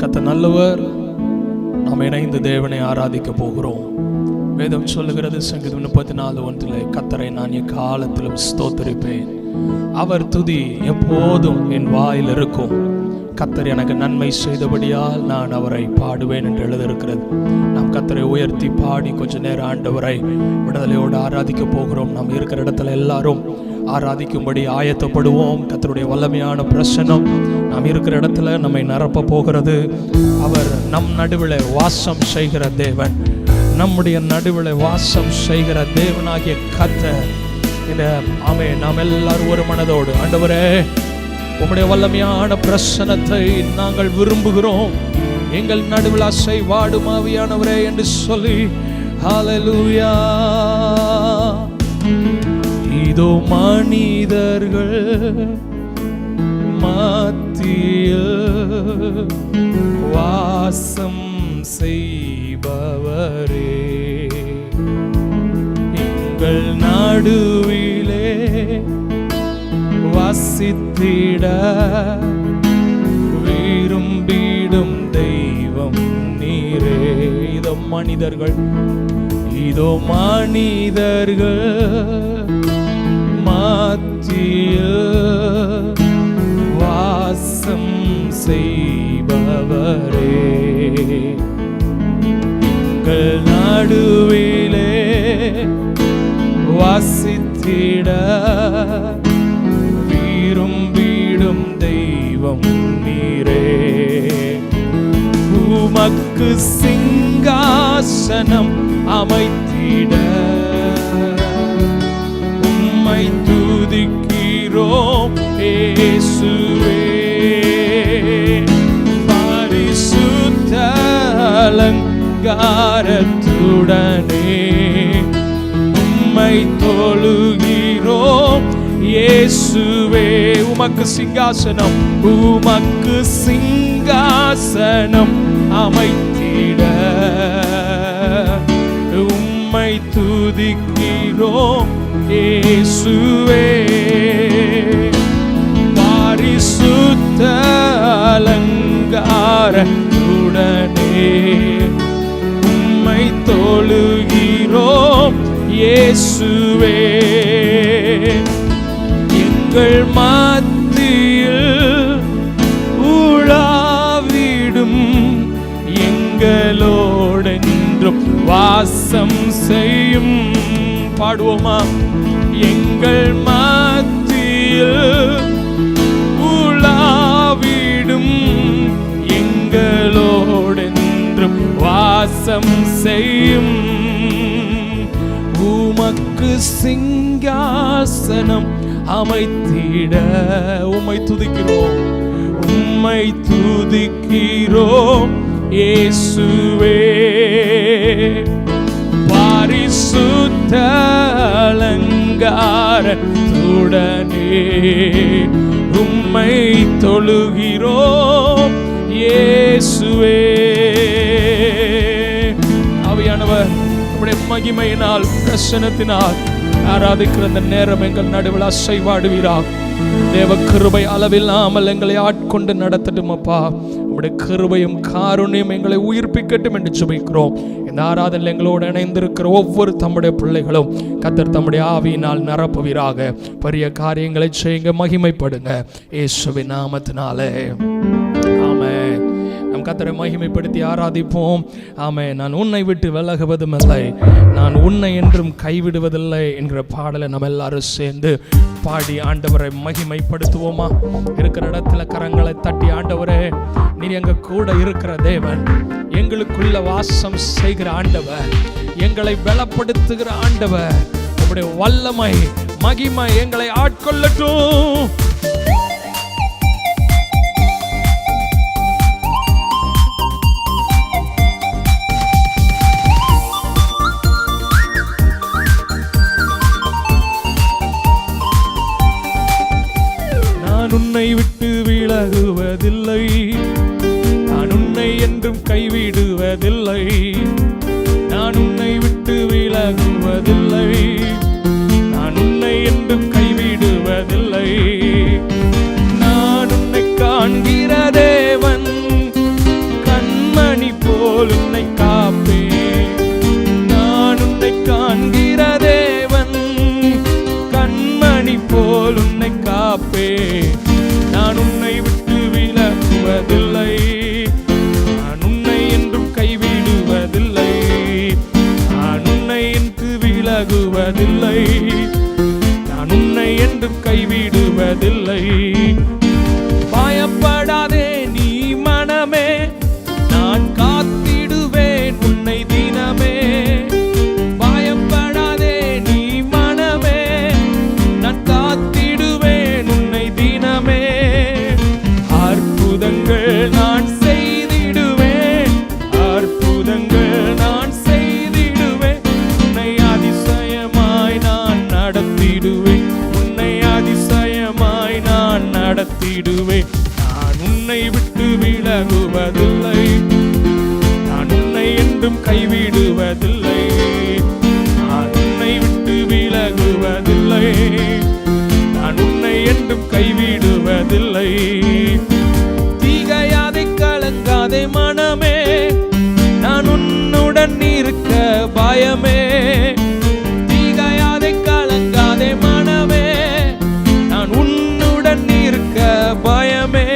கர்த்தர் நல்லவர். நாம் இணைந்து தேவனை ஆராதிக்க போகிறோம். வேதம் சொல்லுகிறது சங்கீதம் 34:1, கர்த்தரை நான் எக்காலத்திலும் ஸ்தோத்திரிப்பேன், அவர் துதி எப்போதும் என் வாயில் இருக்கும். கர்த்தர் எனக்கு நன்மை செய்தபடியால் நான் அவரை பாடுவேன் என்று எழுதியிருக்கிறது. நாம் கர்த்தரை உயர்த்தி பாடி கொஞ்ச நேரம் ஆண்டவரை விடுதலையோடு ஆராதிக்க போகிறோம். நாம் இருக்கிற இடத்துல எல்லாரும் ஆராதிக்கும்படி ஆயத்தப்படுவோம். கர்த்தருடைய வல்லமையான பிரசன்னம் நாம் இருக்கிற இடத்துல நம்மை நிரப்ப போகிறது. அவர் நம் நடுவில் வாசம் செய்கிற தேவன், நம்முடைய நடுவில் வாசம் செய்கிற தேவனாகிய கர்த்தர். நாம் எல்லாரும் ஒரு மனதோடு ஆண்டவரே உம்முடைய வல்லமையான பிரசன்னத்தை நாங்கள் விரும்புகிறோம், எங்கள் நடுவில் அசைவாடும் ஆவியானவரே என்று சொல்லி ஹல்லேலூயா. இதோ மனிதர்கள் மத்தியில் வாசம் செய்பவரே, எங்கள் நடுவிலே வசித்திட விரும்பிடும் தெய்வம் நீரே. இதோ மனிதர்கள் மத்தியில் வாசம் செய்பவரே, எங்கள் நடுவிலே வசித்திட விரும்பிடும் தெய்வம் நீரே. உமக்கு சிங்காசனம் அமைத்திட உம்மை துதிக்கிறோம் இயேசுவே. பரிசுத்த அலங்காரத்துடனே உம்மை தொழுகிறோம் இயேசுவே. உமக்கு சிங்காசனம் அமைத்திட உம்மை துதிக்கிறோம் இயேசுவே. பரிசுத்த அலங்காரத்துடனே உம்மை தொழுகிறோம் இயேசுவே. எங்கள் மத்தியில் உலாவிடும் எங்களோடென்றும் வாசம் செய்யும். பாடுவோமா? எங்கள் மத்தியில் உலாவிடும் எங்களோடென்றும் வாசம் செய்யும். உமக்கு சிங்காசனம் அமைத்திட உம்மை துதிக்கிறோம் இயேசுவே. பரிசுத்த அலங்காரத்துடனே உம்மை தொழுகிறோம் இயேசுவே. ஆவியானவர் உம்முடைய மகிமையினால் பிரசன்னத்தினால் ஆராதிக்கிற இந்த நேரம் எங்கள் நடுவில் அசைவாடுவீராக. தேவ கிருபை அளவில்லாமல் எங்களை ஆட்கொண்டு நடத்தட்டும் அப்பா. உம்முடைய கிருபையும் காருண்யம் எங்களை உயிர்ப்பிக்கட்டும் என்று ஜெபிக்கிறோம். இந்த ஆராதனையில் எங்களோடு இணைந்திருக்கிற ஒவ்வொரு தம்முடைய பிள்ளைகளும் கர்த்தர் தம்முடைய ஆவியினால் நிரப்புவீராக. பெரிய காரியங்களை செய்யுங்க, மகிமைப்படுங்க இயேசுவின் நாமத்தினாலே. ஆமென். நம் கர்த்தரை மகிமைப்படுத்தி ஆராதிப்போம். ஆமென். நான் உன்னை விட்டு விலகுவதும் இல்லை, நான் உன்னை என்றும் கைவிடுவதில்லை என்கிற பாடலை நம்ம எல்லாரும் சேர்ந்து பாடி ஆண்டவரை மகிமைப்படுத்துவோமா? இருக்கிற இடத்துல கரங்களை தட்டி, ஆண்டவரே நீர் எங்க கூட இருக்கிற தேவன், எங்களுக்குள்ள வாசம் செய்கிற ஆண்டவர், எங்களை பலப்படுத்துகிற ஆண்டவர், உம்முடைய வல்லமை மகிமை எங்களை ஆட்கொள்ளட்டும். நான் உன்னை விட்டு விலகுவதில்லை, நான் உன்னை என்றும் கைவிடுவதில்லை, நான் உன்னை விட்டு விலகுவதில்லை, நான் உன்னை என்றும் கைவிடுவதில்லை. நான் உன்னை காண்கிற தேவன், கைவிடுவதில்லை. நான் உன்னை என்றும் கைவிடுவதில்லை. நான் உன்னை விட்டு விலகுவதில்லை. நான் உன்னை என்றும் கைவிடுவதில்லை. தீகையாதே கலங்காதே மனமே, நான் உன்னுடன் இருக்க பயமே. தீகையாதே கலங்காதே மனமே, நான் உன்னுடன் இருக்க பயமே.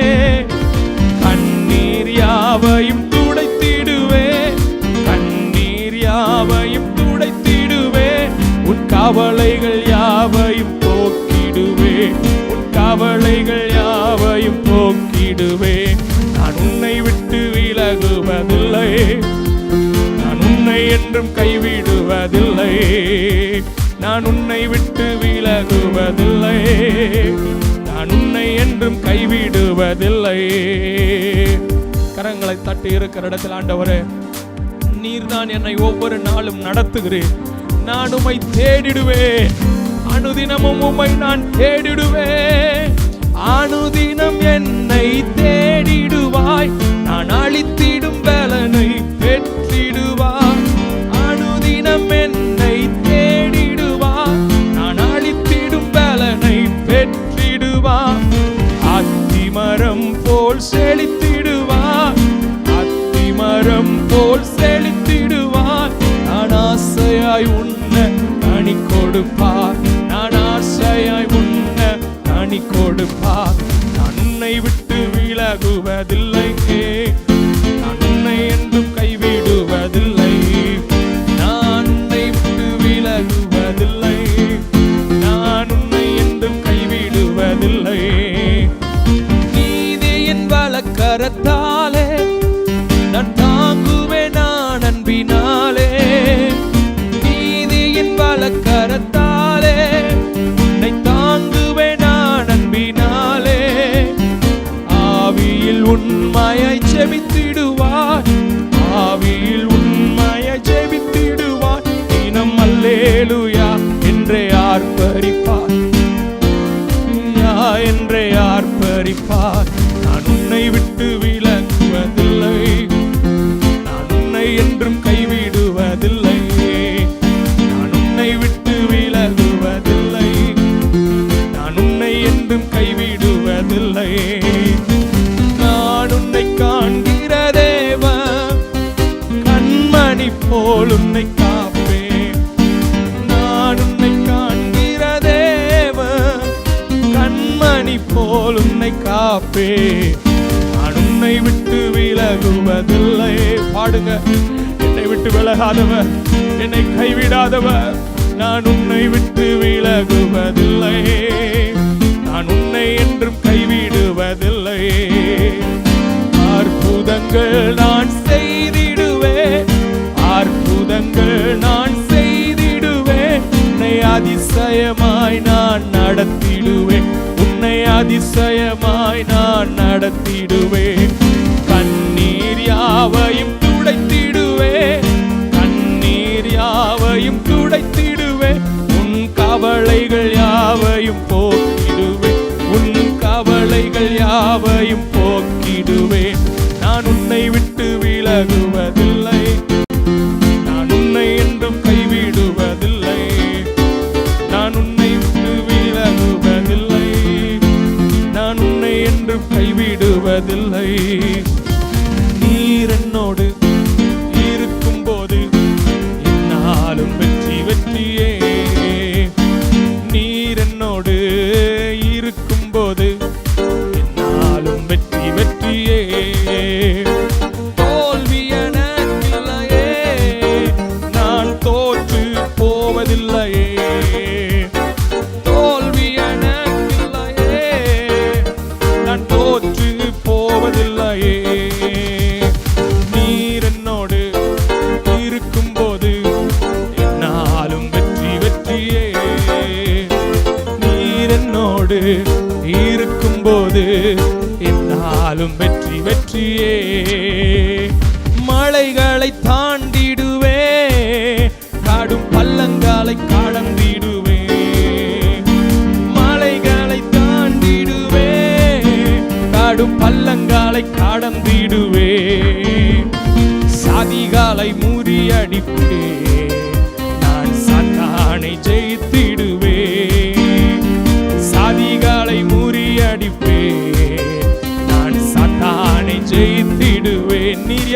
கண்ணீர் யாவையும் துடைத்திடுவே, கண்ணீர் யாவையும் துடைத்திடுவே. உன் கவலைகள் யாவையும் போக்கிடுவே, உன் கவலைகள் யாவையும் போக்கிடுவே. நான் உன்னை விட்டு விலகுவதில்லை. நான் உன்னை என்றும் கைவிடுவதில்லை. நான் உன்னை விட்டு விலகுவதில்லை. நான் உன்னை என்றும் கைவிடுவதில்லை. கரங்களை தட்டி இருக்கிற இடத்தில், ஆண்டவரே, நீர்தான் என்னை ஒவ்வொரு நாளும் நடத்துகிறேன். நான் உம்மை தேடிடுவேன். அனுதினமும் உம்மை நான் தேடிடுவேன். அனுதினம் என்னை தேடிடுவாய். நான் அளித்திடும் பலனை பெற்றிடுவாய். அனுதினம் என்னை தேடிடுவாய். நான் அளித்திடும் பலனை பெற்றிடுவாய். அத்திமரம் போல் செழித்திடுவாய். அத்திமரம் போல் செழித்திடுவாய். நான் ஆசையாய் உன்ன கனி கொடுப்பார். நான் ஆசையாய் உன்ன கனி கொடுப்பார். நான் உன்னை விட்டு விலகுவதில்லை. நான் உன்னை என்றும் கைவிடுவதில்லை. நான் உன்னை விட்டு விலகுவதில்லை. நான் உன்னை என்றும் கைவிடுவதில்லை. நீதியின் வலக்கரத்தாலே நான் தாங்குவேன். நான் அன்பினாலே, நீதியின் வலக்கரத்தாலே உன்னை தாங்குவேன். நான் அன்பினாலே. ஆவியில் உண்மையை ஜெபித்திடுவார். ஆவியில் உண்மையை ஜெபித்திடுவார். தினம் அல்லேலூயா என்றே ஆர்ப்பரிப்பார். என்றே ஆர்ப்பரிப்பார். நான் உன்னை விட்டு விலகுவதில்லை. நான் உன்னை என்றும் கைவிடுவதில்லை. நான் உன்னை விட்டு விலகுவதில்லை. நான் உன்னை என்றும் கைவிடுவதில்லை. நான் உன்னை காண்கிற தேவன், கண்மணி போல் உன்னை காப்பேன். நான் உன்னை காண்கிற தேவன், கண்மணி போல் உன்னை காப்பேன். நான் உன்னை விட்டு விலகுவதில்லை. பாடுங்க. என்னை விட்டு விலகாதவர், என்னை கைவிடாதவர். நான் உன்னை விட்டு விலகுவதில்லை. நான் உன்னை என்றும் கைவிடுவதில்லை. அற்புதங்கள் நான் செய்திடுவேன். அற்புதங்கள் நான் செய்திடுவேன். உன்னை அதிசயமாய் நான் நடத்திடுவேன். உன்னை அதிசயமாய் நான் நடத்திடுவேன். கண்ணீர் யாவையும் துடைத்திடுவேன். கண்ணீர் யாவையும் துடைத்திடுவேன். உன் கவலைகள் யாவையும் போக்கிடுவேன். உன் கவலைகள் யாவையும் போக்கிடுவேன். நான் உன்னை விட்டு விலகுவதில்லை. நான் உன்னை என்றும் கைவிடுவதில்லை. நான் உன்னை விட்டு விலகுவதில்லை. நான் உன்னை என்றும் கைவிடுவதில்லை. நீர் என்னோடு இருக்கும்போது என்னாலும் வெற்றி வெற்றியே. நீர் என்னோடு இருக்கும்போது என்னாலும் வெற்றி வெற்றியே. தோல்வி எனக்கில்லையே, நான் தோற்று போவதில்லையே. தோல்வி எனக்கில்லையே, நான் தோற்று போவதில்லையே. நீர் என்னோடு இருக்கும்போது என்னாலும் வெற்றி வெற்றியே. நீர் என்னோடு இருக்கும்போது என்னாலும் வெற்றி வெற்றியே. மலைகளை தாண்டிடுவே, காடும் பள்ளங்களை கடந்திடுவே. மலைகளை தாண்டிடுவே, காடும் பள்ளங்களை தடைகளை கடந்திடுவே, சாதிகளை முறியடிப்பே, நான் சாத்தானை ஜெயித்திடுவே, சாதிகளை முறியடிப்பே, நான் சாத்தானை ஜெயித்திடுவே. நீர்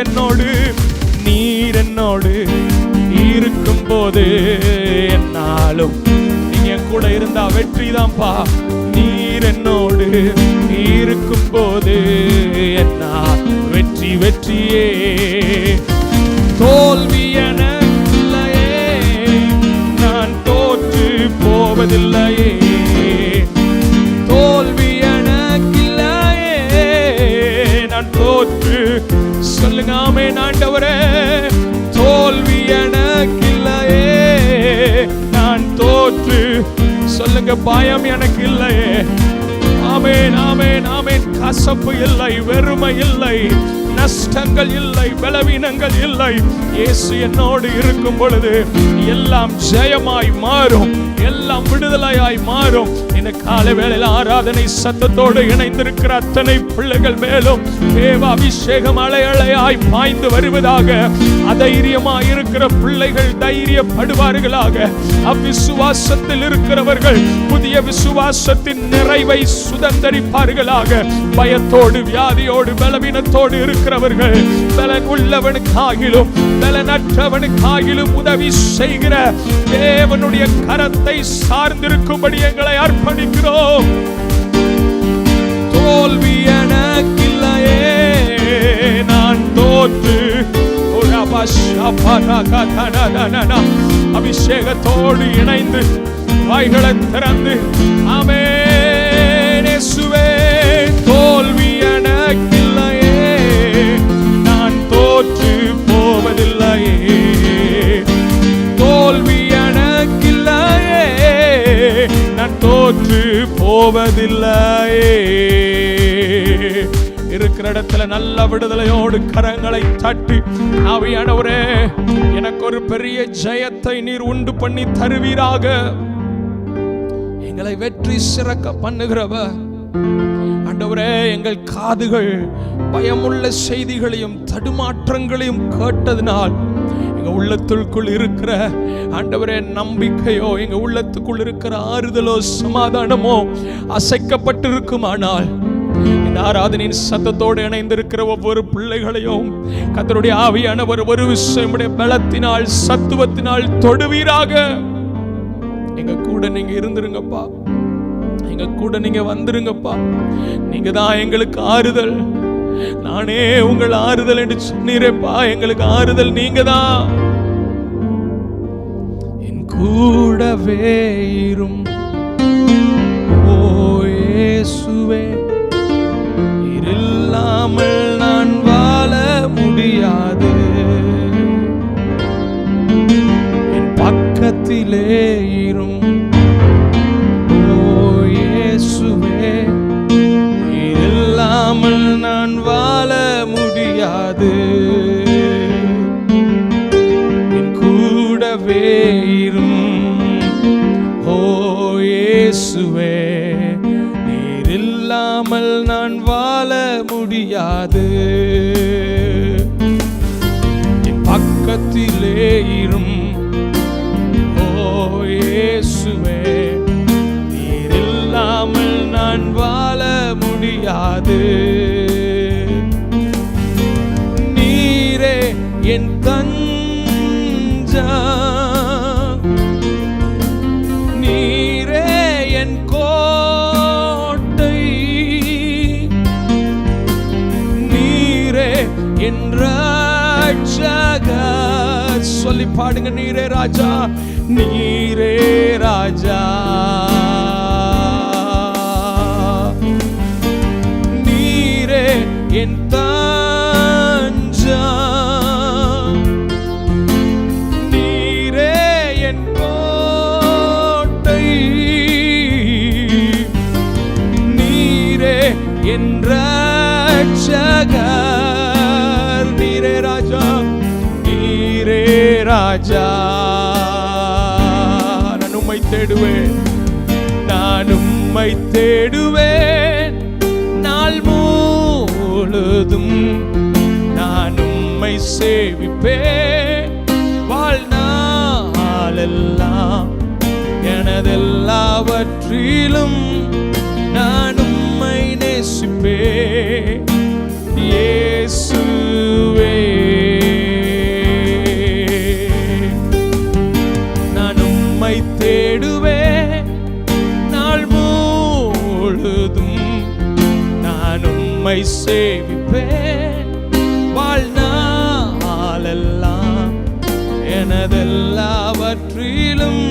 என்னோடு இருக்கும் போது என்னாலும் நீங்க கூட இருந்தா வெற்றிதான்ப்பா. நீர் என்னோடு இருக்கும் போது என்ன வெற்றியே. தோல்வி எனக்கில்லையே, நான் தோற்று போவதில்லையே. தோல்வி எனக்கில்லையே, நான் தோற்று. சொல்லுங்க ஆமென் ஆண்டவரே. தோல்வி எனக்கில்லையே, நான் தோற்று. சொல்லுங்க பயம் எனக்கு இல்லையே. ஆமென் ஆமென் ஆமென். கசப்பு இல்லை, வெறுமை இல்லை, நஷ்டங்கள் இல்லை, பலவீனங்கள் இல்லை. இயேசு என்னோடு இருக்கும் பொழுது எல்லாம் ஜெயமாய் மாறும், எல்லாம் விடுதலையாய் மாறும். இந்த காலை வேளையில் ஆராதனை சத்தத்தோடு இணைந்திருக்கிற அத்தனை பிள்ளைகள் மேலும் தேவ அபிஷேகம் அலையலையாய் பாய்ந்து வருவதாக. அதைரியமாய் இருக்கிற பிள்ளைகள் தைரியப்படுவார்களாக. அவ்விசுவாசத்தில் இருக்கிறவர்கள் புதிய விசுவாசத்தின் நிறைவை சுதந்தரிப்பார்களாக. பயத்தோடு வியாதியோடு பலவீனத்தோடு இருக்கிறவர்கள் பலன் உள்ளவனுக்காகிலும் பலனற்றவனுக்காகிலும் உதவி செய்கிற தேவனுடைய கரத்தை சார்ந்திருக்கும்படி எங்களை அர்ப்பணிக்கிறோம். தோல்வி எனக்கில்லையே, நான் தோற்று. அபிஷேகத்தோடு இணைந்து வாய்களை திறந்து ஆமென் இயேசுவே. தோல்வி எனக்கில்லையே, நான் தோற்று போவதில்லையே. தோல்வி எனக்கில்லையே, நான் தோற்று போவதில்லையே. இருக்கிற இடத்துல நல்ல விடுதலையோடு கரங்களை தட்டி ஆவியானவரே, எனக்கு ஒரு பெரிய ஜெயத்தை நீர் உண்டு பண்ணி தருவீராக. எங்களை வெற்றி சிறக்க பண்ணுகிறவர் ஆண்டவரே. எங்கள் காதுகள் பயமுள்ள செய்திகளையும் தடுமாற்றங்களையும் கேட்டதினால் எங்க உள்ளத்துக்குள் இருக்கிற ஆண்டவரே நம்பிக்கையோ, எங்க உள்ளத்துக்குள் இருக்கிற ஆறுதலோ சமாதானமோ அசைக்கப்பட்டிருக்குமானால் இந்த ஆராதனையின் சத்தத்தோடு இணைந்திருக்கிற ஒவ்வொரு பிள்ளைகளையும் கர்த்தருடைய ஆவியானவர் ஒரு விஷயம் பலத்தினால் சத்துவத்தினால் தொடுவீராக. எங்க கூட நீங்க இருந்துருங்கப்பா, எங்க கூட நீங்க வந்துருங்கப்பா. நீங்க தான் எங்களுக்கு ஆறுதல். நானே உங்கள் ஆறுதல் என்று சொன்னீரேப்பா. எங்களுக்கு ஆறுதல் நீங்க தான். என் கூடவே இரும் ஓ இயேசுவே, இல்லாமல் நான் வாழ முடியாது. என் பக்கத்திலே இரும் ஓ இயேசுவே, இல்லாமல் நான் வாழ முடியாது. என் கூடவே இரும் ஓ இயேசுவே, நீர் இல்லாமல் நான் வாழ முடியாது. என் பக்கத்திலே இரும் ஓ இயேசுவே, நீர் இல்லாமல் நான் வாழ முடியாது. நீரே என் தஞ்சம், நீரே என் கோட்டை, நீரே என் ரட்சகர். சொல்லி பாடுங்க. நீரே ராஜா, நீரே ராஜா, நீரே என் தஞ்சம், நீரே என் கோட்டை, நீரே என் ரட்சகர். நீரே ராஜா, நீரே ராஜா. நான் உம்மை தேடுவேன், நான் உம்மை தேடுவேன் நாள் முழுதும். முழுதும் நான் உம்மை சேவிப்பேன். வாழ்நாளெல்லாம் எனதெல்லாவற்றிலும் நான் உம்மை நேசிப்பேன். இயேசுவே, நான் உம்மை தேடுவேன். நாள் முழுதும் நான் உம்மை சேவிப்பேன். வாழ்நாளெல்லாம் எனதெல்லாவற்றிலும்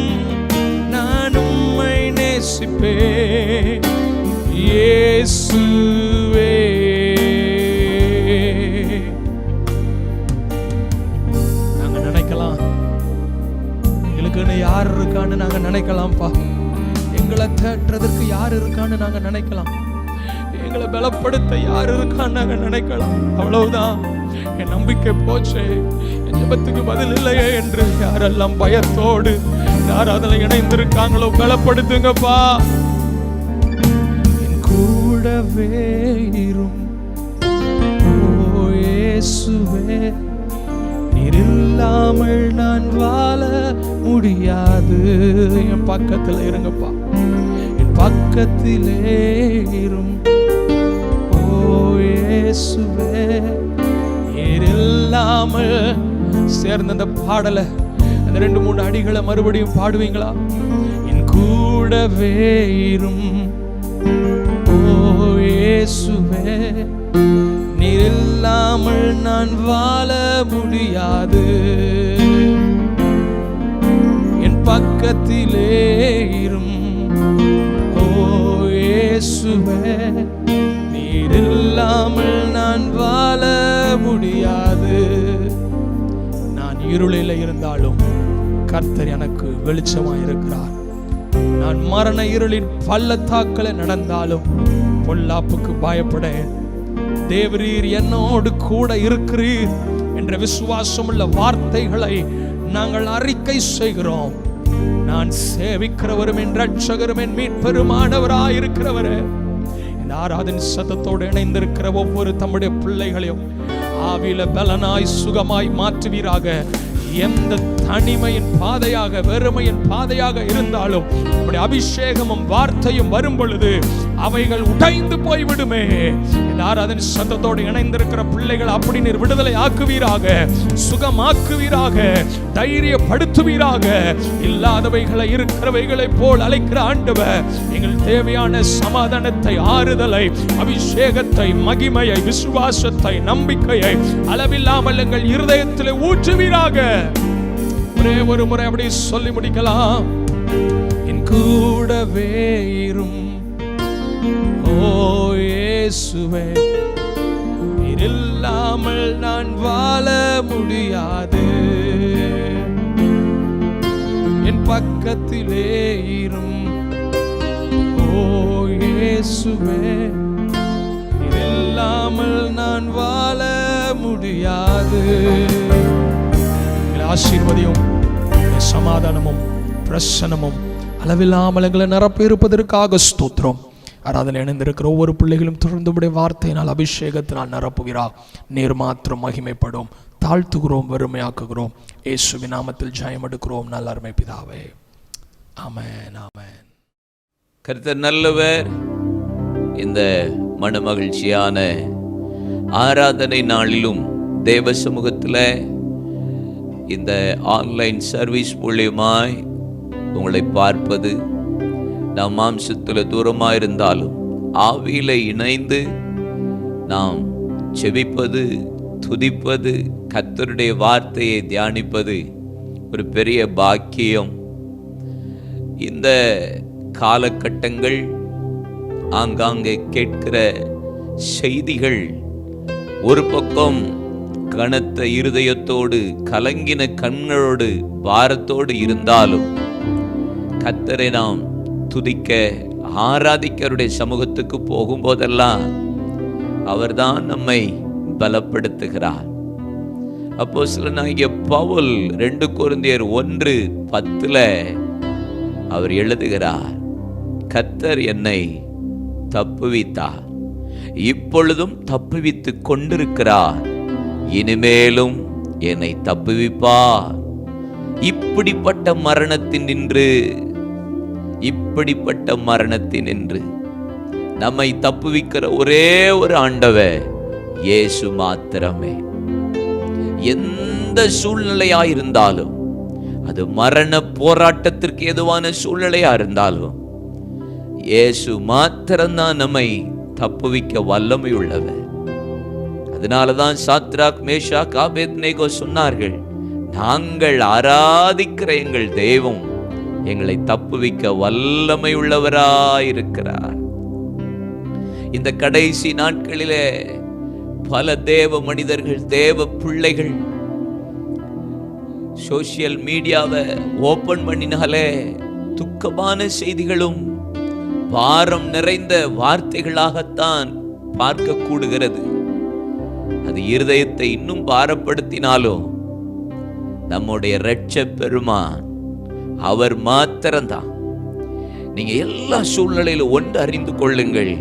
நான் உம்மை நேசிப்பேன். இயேசுவே, நாங்க நினைக்கலாம் எங்களுக்குன்னு யார் இருக்கான்னு நாங்க நினைக்கலாம்ப்பா. எங்களை தேற்றுறதுக்கு யார் இருக்கான்னு நாங்க நினைக்கலாம். எங்களை பலப்படுத்த யார் இருக்கான்னு நாங்க நினைக்கலாம். அவ்வளவுதான், என் நம்பிக்கை போச்சு, என் ஜெபத்துக்கு பதில் இல்லையே என்று யாரெல்லாம் பயத்தோடு யார் அதில் இணைந்திருக்காங்களோ பலப்படுத்துங்கப்பா. என் கூடவே இரும் ஓ இயேசுவே, நீர் இல்லாமல் நான் வாழ முடியாது. என் பக்கத்தில் இருங்கப்பா, என் பக்கத்திலே இரும் ஓ இயேசுவே, நீர் இல்லாமல். சேர்ந்த அந்த பாடலை, அந்த 2-3 அடிகளை மறுபடியும் பாடுவீங்களா? என் கூடவே இரும் ஓ இயேசுவே, நீர் இல்லாமல் நான் வாழ முடியாது. என் பக்கத்திலே இரும் ஓ இயேசுவே, நீர் இல்லாமல் நான் வாழ முடியாது. நான் இருளில் இருந்தாலும் கர்த்தர் எனக்கு வெளிச்சமாய் இருக்கிறார். நான் மரண இருளின் பள்ளத்தாக்களை நடந்தாலும் பொல்லாப்புக்கு பயப்படேன். தேவரீர் என்னோடு கூட இருக்கிறீர் என்ற விசுவாசமுள்ள வார்த்தைகளை நாங்கள் அறிக்கை செய்கிறோம். நான் சேவிக்கிறவரும் என் ரட்சகரும் என் மீட்பெருமானவராயிருக்கிறவரே, இந்த ஆராதனை சத்தத்தோடு இணைந்திருக்கிற ஒவ்வொரு தம்முடைய பிள்ளைகளையும் ஆவியில பலனாய் சுகமாய் மாற்றுவீராக. எந்த தனிமையின் பாதையாக வெறுமையின் பாதையாக இருந்தாலும் உம்முடைய அபிஷேகமும் வார்த்தையும் வரும் பொழுது அவைகள் உடைந்து போய்விடுமே. அதன் சத்தத்தோடு இணைந்திருக்கிற பிள்ளைகள் அப்படி நீர் விடுதலை ஆக்குவீராக, சுகமாக்குவீராக, தைரியப்படுத்துவீராக. இல்லாதவைகளை இருக்கிறவைகளை போல் அழைக்கிற ஆண்டவர், எங்கள் தேவையான சமாதானத்தை, ஆறுதலை, அபிஷேகத்தை, மகிமையை, விசுவாசத்தை, நம்பிக்கையை அளவில்லாமல் எங்கள் இருதயத்தில் ஊற்றுவீராக. ஒரே ஒரு முறை அப்படி சொல்லி முடிக்கலாம். என் கூடவே இரும் ஓ இயேசுவே, நீர் இல்லாமல் நான் வாழ முடியாது. என் பக்கத்திலே இரும் ஓ இயேசுவே, நீர் இல்லாமல் நான் வாழ முடியாது. ஆசீர்வதியும் சமாதானமும் பிரசன்னமும் அளவில்லாமல் எங்களை நிரப்பி இருப்பதற்காக ஸ்தோத்திரம். ஆராதனை இணைந்திருக்கிற ஒவ்வொரு பிள்ளைகளும் தொடர்ந்து உடைய வார்த்தையினால் அபிஷேகத்தினால் நிரப்புகிறார். நீர் மாத்திரம் மகிமைப்படும். தாழ்த்துகிறோம், வெறுமையாக்குகிறோம். இயேசுவின் நாமத்தில் ஜெயம் எடுக்கிறோம் நல்ல அருமை பிதாவே, ஆமென், ஆமென். கர்த்தர் நல்லவர். இந்த மனமகிழ்ச்சியான ஆராதனை நாளிலும் தேவ சமூகத்தில் இந்த ஆன்லைன் சர்வீஸ் மூலியமாய் உங்களை பார்ப்பது, நாம் மாம்சத்தில் தூரமாக இருந்தாலும் ஆவியில இணைந்து நாம் செபிப்பது, துதிப்பது, கர்த்தருடைய வார்த்தையை தியானிப்பது ஒரு பெரிய பாக்கியம். இந்த காலகட்டங்கள் ஆங்காங்கே கேட்கிற செய்திகள் ஒரு பக்கம் கனத்த இருதயத்தோடு, கலங்கின கண்களோடு, பாரத்தோடு இருந்தாலும் கர்த்தரை நாம் துதிக்க, ஆராதிக்க அவருடைய சமூகத்துக்கு போகும்போதெல்லாம் அவர்தான் நம்மை பலப்படுத்துகிறார். அப்போஸ்தலனாகிய பவுல் 2 கொரிந்தியர் 1:10 அவர் எழுதுகிறார், கர்த்தர் என்னை தப்புவித்தார், இப்பொழுதும் தப்புவித்துக் கொண்டிருக்கிறார், இனிமேலும் என்னை தப்புவிப்பார். இப்படிப்பட்ட மரணத்தினின்று நம்மை தப்புவிக்கிற ஒரே ஒரு ஆண்டவர் இயேசு மாத்திரமே. எந்த சூழ்நிலையாயிருந்தாலும், அது மரண போராட்டத்திற்கு ஏதுவான சூழ்நிலையா இருந்தாலும், இயேசு மாத்திரம்தான் நம்மை தப்புவிக்க வல்லமை உள்ளவர். அதனாலதான் சாத்ராக், மேஷாக், ஆபேத்நேகோ சொன்னார்கள், நாங்கள் ஆராதிக்கிற எங்கள் தெய்வம் எங்களை தப்புவிக்க வல்லமை உள்ளவராயிருக்கிறார். இந்த கடைசி நாட்களிலே பல தேவ மனிதர்கள், தேவ பிள்ளைகள் சோசியல் மீடியாவை ஓபன் பண்ணினாலே துக்கமான செய்திகளும் பாரம் நிறைந்த வார்த்தைகளாகத்தான் பார்க்க கூடுகிறது. அது இருதயத்தை இன்னும் பாரப்படுத்தினாலும் நம்முடைய இரட்சகர் பெருமான் அவர் மாத்திரம்தான். நீங்க எல்லா சூழ்நிலையிலும் ஒன்று அறிந்து கொள்ளுங்கள்,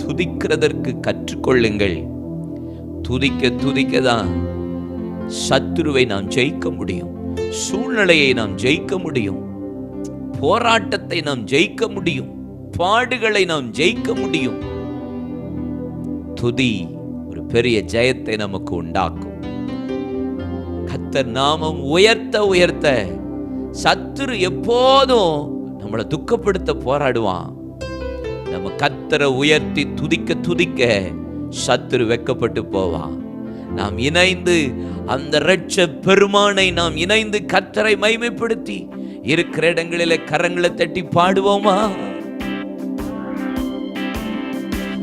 துதிக்கிறதற்கு கற்றுக்கொள்ளுங்கள். துதிக்க தான் சத்துருவை நாம் ஜெயிக்க முடியும், சூழ்நிலையை நாம் ஜெயிக்க முடியும், போராட்டத்தை நாம் ஜெயிக்க முடியும், பாடுகளை நாம் ஜெயிக்க முடியும். துதி ஒரு பெரிய ஜெயத்தை நமக்கு உண்டாக்கும். கர்த்தர் நாமம் உயர்த்த சத்துரு எப்போதும் நம்மளை துக்கப்படுத்த போராடுவான். நம்ம கர்த்தரை உயர்த்தி துதிக்க சத்துரு வெக்கப்பட்டு போவான். நாம் இணைந்து அந்த இரட்சகர் பெருமானை நாம் இணைந்து கர்த்தரை மகிமைப்படுத்தி இருக்கிற இடங்களிலே கரங்களை தட்டி பாடுவோமா?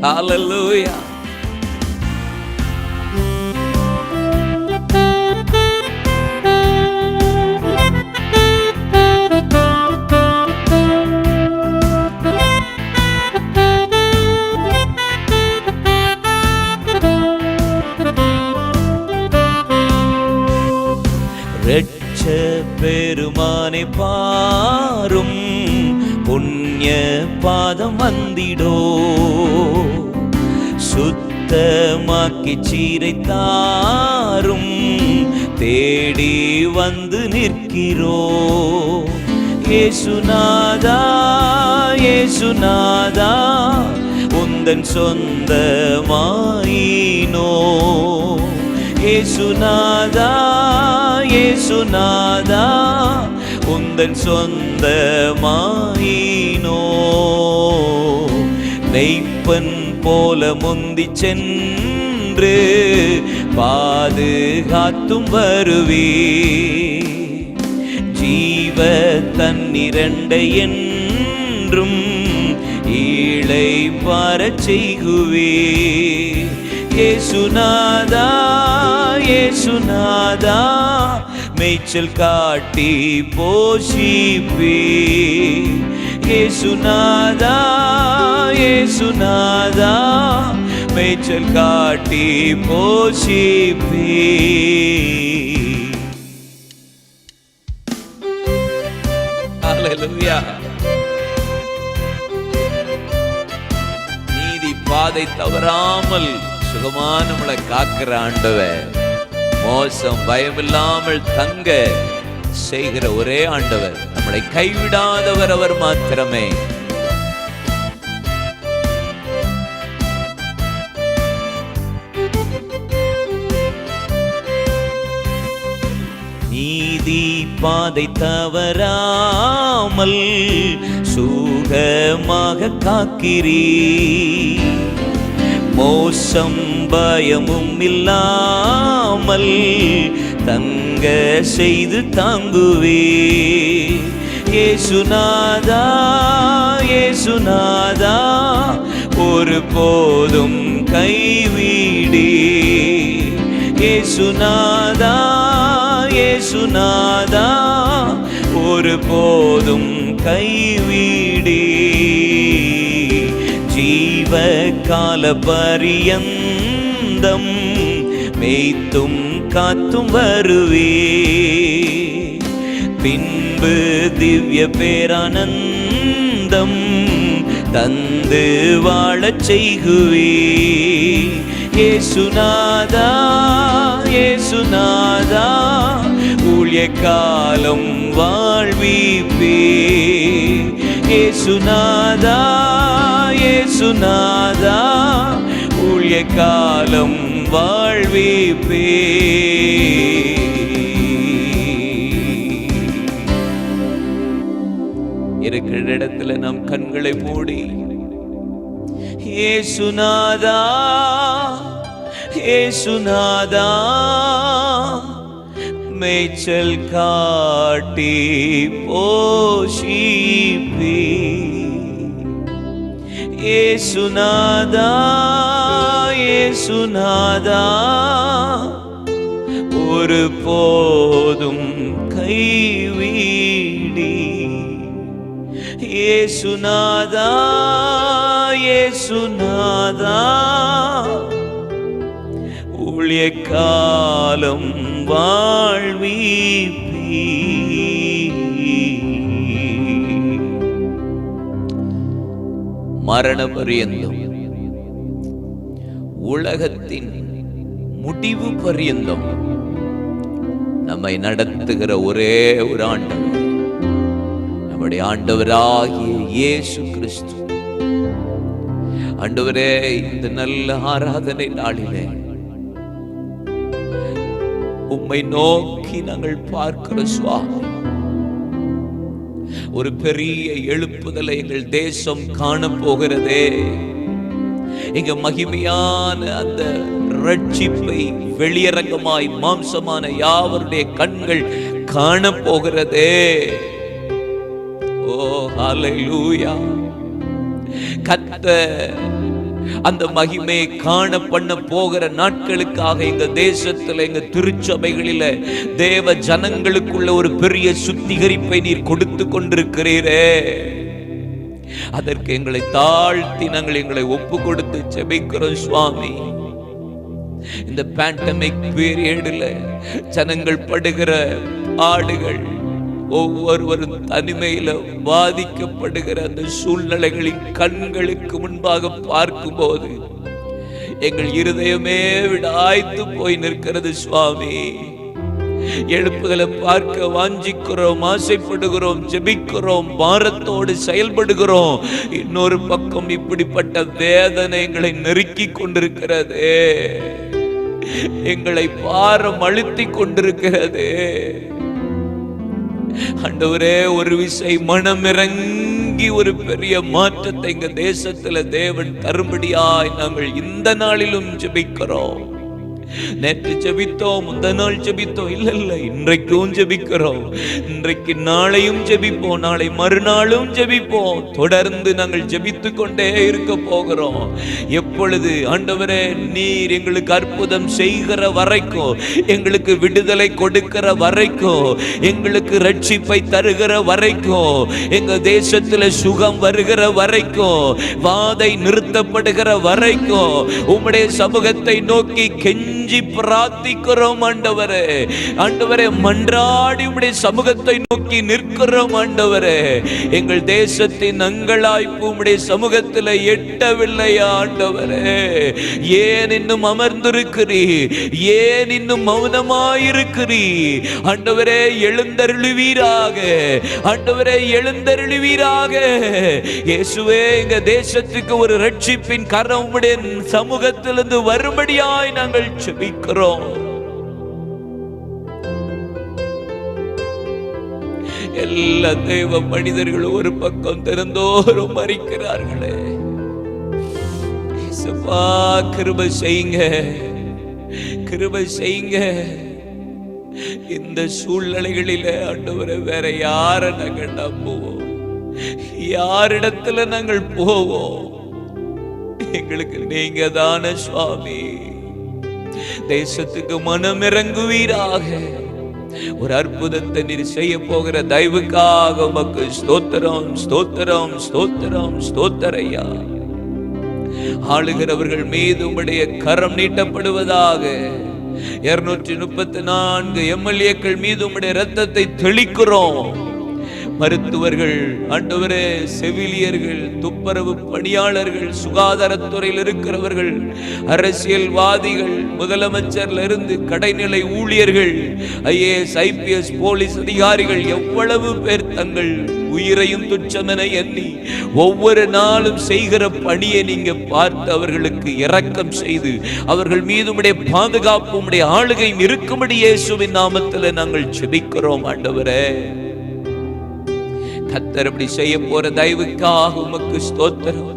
ஹல்லேலூயா. இரட்சகர் பெருமானை பாரும், புண்ணிய பாதம் வந்திடோ, சுத்தமாக்கி சீரை தாரும், தேடி வந்து நிற்கிறோ. இயேசுநாதா இயேசுநாதா உந்தன் சொந்தமாயினோ. இயேசுநாதா இயேசுநாதா உந்தன் சொந்தமாயினோ. மெய்ப்பன் போல முந்தி சென்று பாதுகாத்தும் வருவே, ஜீவ தன்னிரண்டை என்றும் ஈழை பாரச் செய்குவே. இயேசுநாதா இயேசுநாதா மேய்ச்சல் காட்டி போஷிப்பே. இயேசுநாதா இயேசுநாதா மேய்ச்சல் காட்டி போஷிப்பே. ஹல்லேலூயா. நீதி பாதை தவறாமல் சுகமான நம்மளை காக்கிற ஆண்டவர், மோசம் பயமில்லாமல் தங்க செய்கிற ஒரே ஆண்டவர், நம்மளை கைவிடாதவர் அவர் மாத்திரமே. நீதி பாதை தவறாமல் சுகமாக காக்கிறீ, மோசம் பயமும் இல்லாமல் தங்க செய்து தாங்குவே. இயேசுநாதா இயேசுநாதா ஒரு போதும் கைவிடே. இயேசுநாதா இயேசுநாதா ஒரு போதும் கைவிடே. ஜீவ கால பரியந்தம் மேய்த்தும் காத்தும் வருவே. பின்பு திவ்ய பேரானந்தம் தந்து வாழச் செய்குவே. இயேசுநாதா இயேசுநாதா ஊழிய காலம் வாழ்விப்பே. இயேசுநாதா இயேசுநாதா ஊழிய காலம் வாழ்விப்பே. இருக்கிற இடத்துல நாம் கண்களை மூடி இயேசுநாதா இயேசுநாதா மேய்ச்சல் காட்டி போஷிப்பே. இயேசுநாதா இயேசுநாதா ஒரு போதும் கைவிடி. இயேசுநாதா இயேசுநாதா ஊழிய காலம் வாழ்விப்பே. மரண பரியந்தம், உலகத்தின் முடிவு பரியந்தம் நம்மை நடத்துகிற ஒரே ஒரு ஆண்டவர் நம்முடைய ஆண்டவராகிய இயேசு கிறிஸ்து. ஆண்டவரே, இந்த நல்ல ஆராதனை நாளிலே உம்மை நோக்கி நாங்கள் பார்க்கிற சுவாமி, ஒரு பெரிய எழுப்புதலை எங்கள் தேசம் காண போகிறதே. எங்க மகிமையான அந்த ரட்சிப்பை வெளியரங்கமாய் மாம்சமான யாவருடைய கண்கள் காண போகிறதே. ஓ ஹல்லேலூயா. கர்த்தர் அந்த மகிமையை காண பண்ண போகிற நாட்களுக்காக எங்க தேசத்துல, எங்க திருச்சபைகளில தேவ ஜனங்களுக்குள்ள ஒரு பெரிய சுத்திகரிப்பை நீர் கொடுத்து கொண்டிருக்கிறீரே. அதற்கு எங்களை தாழ்த்தி நாங்கள் எங்களை ஒப்பு கொடுத்து ஜெபிக்கிறோம் சுவாமி. இந்த பேண்டமிக் பீரியட்ல ஜனங்கள் படுகிற ஆடுகள், ஒவ்வொருவரும் தனிமையில பாதிக்கப்படுகிற அந்த சூழ்நிலைகளின் கண்களுக்கு முன்பாக பார்க்கும் போது எங்கள் இருதயமே விடாய்த்து போய் நிற்கிறது சுவாமி. எழுப்புதலை பார்க்க வாஞ்சிக்கிறோம், ஆசைப்படுகிறோம், ஜெபிக்கிறோம், பாரத்தோடு செயல்படுகிறோம். இன்னொரு பக்கம் இப்படிப்பட்ட வேதனை எங்களை நெருக்கி கொண்டிருக்கிறது, எங்களை பாரம் அழுத்தி கொண்டிருக்கிறது. ஆண்டவரே, ஒரு விசை மனமிறங்கி ஒரு பெரிய மாற்றத்தை எங்க தேசத்துல தேவன் தரும்படியாய் நாங்கள் இந்த நாளிலும் ஜெபிக்கிறோம். நேற்று ஜெபித்தோம், முந்த நாள் ஜெபித்தோம், இல்ல இன்றைக்கும் ஜெபிக்கிறோம். இன்றைக்கு நாளையும் ஜெபிப்போம், நாளை மறுநாளும் ஜெபிப்போம். தொடர்ந்து நாங்கள் ஜெபித்து கொண்டே இருக்க போகிறோம். எப்பொழுது ஆண்டவரே நீர் எங்களுக்கு அற்புதம் செய்கிற வரைக்கும், எங்களுக்கு விடுதலை கொடுக்கிற வரைக்கும், எங்களுக்கு ரட்சிப்பை தருகிற வரைக்கும், எங்க தேசத்துல சுகம் வருகிற வரைக்கும், வாதை நிறுத்தப்படுகிற வரைக்கும் உம்முடைய சமூகத்தை நோக்கி கெஞ்சி பிரார்த்திக்கிறோம் ஆண்டவரே. ஆண்டவரே, மன்றாடி உம்முடைய சமூகத்தை நோக்கி நிற்கிறோம் ஆண்டவரே. எங்கள் தேசத்தின் அங்கலாய்ப்பு உம்முடைய சமூகத்தில் எட்டவில்லையா ஆண்டவரே? ஏன் இன்னும் அமர்ந்திருக்கிறீர்? ஏன் இன்னும் மௌனமாயிருக்கிறீர்? ஆண்டவரே, எழுந்தருளுவீராக. ஆண்டவரே, எழுந்தருளுவீராக. இயேசுவே, எங்க தேசத்துக்கு ஒரு ரட்சிப்பின் கரம் உம்முடைய சமூகத்திலிருந்து வரும்படியாய் நாங்கள் ஜெபிக்கிறோம். எல்லா தேவ மனிதர்களும் ஒரு பக்கம் திறந்தோறும் மறிக்கிறார்களே. கிருபை செய்யுங்க, கிருபை செய்யுங்க. இந்த சூழ்நிலைகளில ஆண்டவரே, வேற யார நாங்கள் நம்புவோம்? யாரிடத்துல நாங்கள் போவோம்? எங்களுக்கு நீங்க தானே சுவாமி. தேசத்துக்கு மனம் இறங்குவீராக. ஒரு அற்புதத்தை நீர் செய்ய போகிற தயவுக்காக உமக்கு ஸ்தோத்திரம், ஸ்தோத்திரம், ஸ்தோத்திரம், ஸ்தோத்திரையா. ஆளுகிறவர்கள் மீது உம்முடைய கரம் நீட்டப்படுவதாக. 234 எம்எல்ஏக்கள் மீது உம்முடைய இரத்தத்தை தெளிக்கிறோம். மருத்துவர்கள், ஆண்டவரே, செவிலியர்கள், துப்புரவு பணியாளர்கள், சுகாதாரத்துறையில் இருக்கிறவர்கள், அரசியல்வாதிகள், முதலமைச்சர்ல இருந்து கடைநிலை ஊழியர்கள், IAS, IPS, போலீஸ் அதிகாரிகள், எவ்வளவு பேர் தங்கள் உயிரையும் துச்சமென எண்ணி ஒவ்வொரு நாளும் செய்கிற பணியை நீங்க பார்த்து அவர்களுக்கு இரக்கம் செய்து அவர்கள் மீது உம்முடைய பாதுகாப்பு, உம்முடைய ஆளுகையும் இருக்கும்படி இயேசுவின் நாமத்தில் நாங்கள் ஜெபிக்கிறோம். ஆண்டவரே, கர்த்தர் அப்படி செய்ய போற தயவுக்காக உமக்கு ஸ்தோத்திரம்,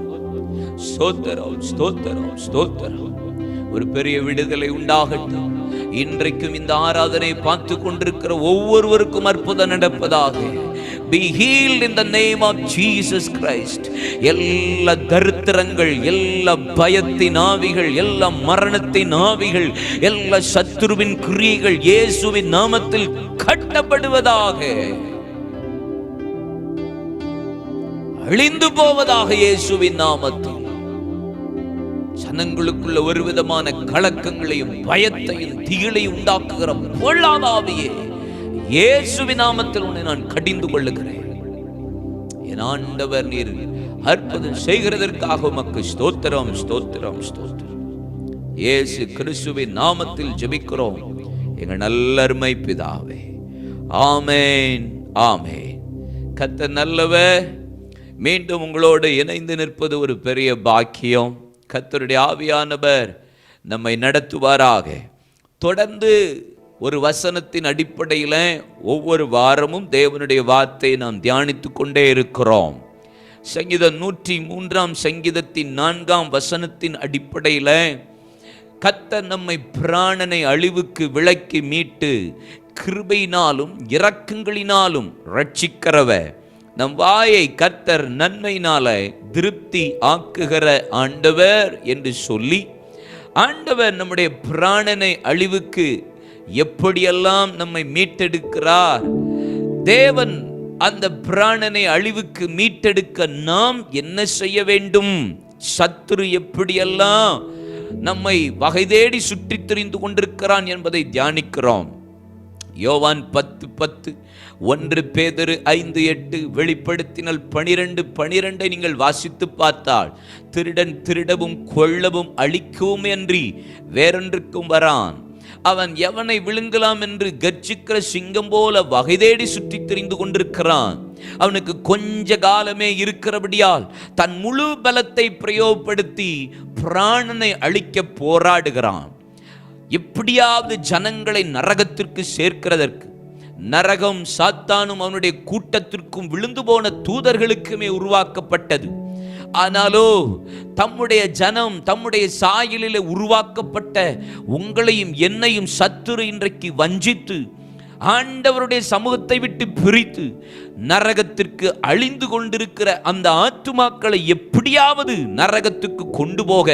ஸ்தோத்திரம், ஸ்தோத்திரம், ஸ்தோத்திரம். ஒரு பெரிய விடுதலை உண்டாகட்டும். இன்றைக்கும் இந்த ஆராதனை பார்த்து கொண்டிருக்கிற ஒவ்வொருவருக்கும் அற்புதம் நடப்பதாக. Be healed in the name of Jesus Christ. எல்லா தரித்திரங்கள், எல்லா பயத்தின் ஆவிகள், எல்லா மரணத்தின் ஆவிகள், எல்லா சத்துருவின் கிரியைகள் இயேசுவின் நாமத்தில் கட்டப்படுவதாக, அழிந்து போவதாக இயேசுவின் நாமத்தில். ஜனங்களுக்குள்ள ஒரு விதமான கலக்கங்களையும் பயத்தையும் திகிலையும் உண்டாக்குகிற பொல்லாத ஆவியே, இயேசுவின் நாமத்தில் உன்னை நான் கடிந்து கொள்ளுகிறேன். என் ஆண்டவர், நீர் அற்புதம் செய்கிறதற்காக உமக்கு ஸ்தோத்திரம், ஸ்தோத்திரம், ஸ்தோத்திரம். இயேசு கிறிஸ்துவின் நாமத்தில் ஜெபிக்கிறோம் எங்கள் நல்ல அருமை பிதாவே. ஆமென், ஆமென். கர்த்தர் நல்லவர். மீண்டும் உங்களோடு இணைந்து நிற்பது ஒரு பெரிய பாக்கியம். கர்த்தருடைய ஆவியானவர் நம்மை நடத்துவாராக. தொடர்ந்து ஒரு வசனத்தின் அடிப்படையில் ஒவ்வொரு வாரமும் தேவனுடைய வார்த்தையை நாம் தியானித்து கொண்டே இருக்கிறோம். சங்கீதம் 103 சங்கீதத்தின் 4 வசனத்தின் அடிப்படையில் கர்த்தர் நம்மை பிராணனை அழிவுக்கு விலக்கி மீட்டு கிருபையினாலும் இரக்கங்களினாலும் ரட்சிக்கிறவர். நம் வாயை கர்த்தர் நன்மையினால திருப்தி ஆக்குகிற ஆண்டவர் என்று சொல்லி, ஆண்டவர் நம்முடைய பிராணனை அழிவுக்கு எப்படியெல்லாம் நம்மை மீட்டெடுக்கிறார், தேவன் அந்த பிராணனை அழிவுக்கு மீட்டெடுக்க நாம் என்ன செய்ய வேண்டும், சத்துரு எப்படியெல்லாம் நம்மை வகை தேடி சுற்றி திரிந்து கொண்டிருக்கிறான் என்பதை தியானிக்கிறோம். யோவான் 10:10, 1 பேதுரு 5:8, வெளிப்படுத்தினல் 12:12 நீங்கள் வாசித்து பார்த்தால், திருடன் திருடவும் கொல்லவும் அழிக்கவும் அன்றி வேறொன்றுக்கும் வரான், அவன் எவனை விழுங்கலாம் என்று கர்ஜிக்கிற சிங்கம் போல வகை தேடி சுற்றி திரிந்து கொண்டிருக்கிறான். அவனுக்கு கொஞ்ச காலமே இருக்கிறபடியால் தன் முழு பலத்தை பிரயோகப்படுத்தி பிராணனை அழிக்க போராடுகிறான். எப்படியாவது ஜனங்களை நரகத்திற்கு சேர்க்கிறதற்கு. நரகம் சாத்தானும் அவனுடைய கூட்டத்திற்கும் விழுந்து போன தூதர்களுக்குமே உருவாக்கப்பட்டது. ஆனாலோ தம்முடைய ஜனம், தம்முடைய சாயலிலே உருவாக்கப்பட்ட உங்களையும் என்னையும் சத்துரு இன்றைக்கு வஞ்சித்து ஆண்டவருடைய சமூகத்தை விட்டு பிரித்து நரகத்திற்கு அழிந்து கொண்டிருக்கிற அந்த ஆத்துமாக்களை எப்படியாவது நரகத்துக்கு கொண்டு போக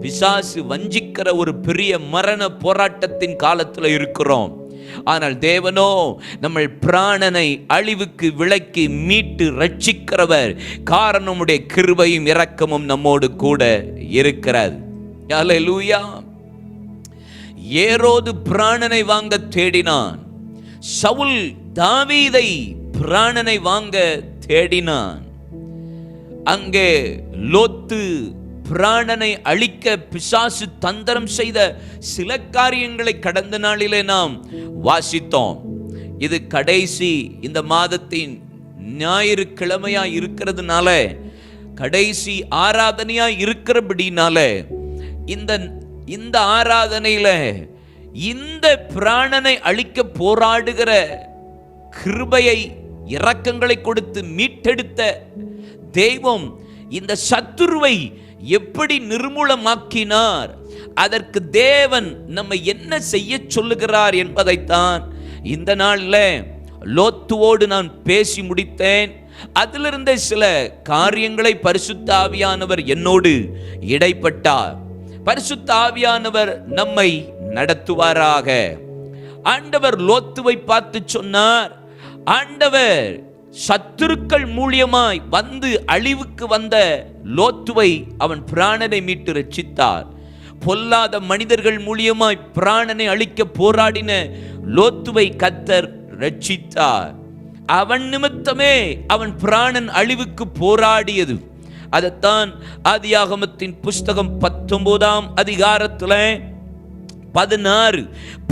பிசாசு வஞ்சிக்கிற ஒரு பெரிய மரண போராட்டத்தின் காலத்தில் இருக்கிறோம். ஆனால் தேவனோ நம்ம பிராணனை அழிவுக்கு விலக்கி மீட்டு ரட்சிக்கிறவர். காரணம், உம்முடைய கிருபையும் இரக்கமும் நம்மோடு கூட இருக்கிறது. அல்லேலூயா. ஏரோது பிராணனை வாங்க தேடினான். சவுல் தாவீதை பிராணனை வாங்க தேடினான். அங்கே லோத்து பிராணனை அழிக்க பிசாசு தந்திரம் செய்த சில காரியங்களை கடந்த நாளிலே நாம் வாசித்தோம். இது கடைசி இந்த மாதத்தின் ஞாயிறு கிழமையா இருக்கிறதுனால, கடைசி ஆராதனையா இருக்கிறபடினால இந்த ஆராதனையில இந்த பிராணனை அழிக்க போராடுகிற கிருபையை இரக்கங்களை கொடுத்து மீட்டெடுத்த தெய்வம் இந்த சத்துருவை எப்படி நிர்மூலமாக்கினார், அதற்கு தேவன் நம்ம என்ன செய்ய சொல்லுகிறார் என்பதைத்தான் இந்த நாளில் லோத்துவோடு நான் பேசி முடித்தேன். அதிலிருந்த சில காரியங்களை பரிசுத்த ஆவியானவர் என்னோடு இடைப்பட்டார். பரிசுத்த ஆவியானவர் நம்மை நடத்துவாராக. ஆண்டவர் லோத்துவை பார்த்து சொன்னார், ஆண்டவர் சத்துருக்கள் மூலியமாய் வந்து அழிவுக்கு வந்த லோத்துவை அவன் பிராணனை மீட்டு ரட்சித்தார். பொல்லாத மனிதர்கள் மூலியமாய் பிராணனை அழிக்க போராடின லோத்துவை கர்த்தர் ரட்சித்தார். அவன் நிமித்தமே அவன் பிராணன் அழிவுக்கு போராடியது. அதைத்தான் ஆதியாகமத்தின் புஸ்தகம் 19ஆம் அதிகாரத்தில் 16,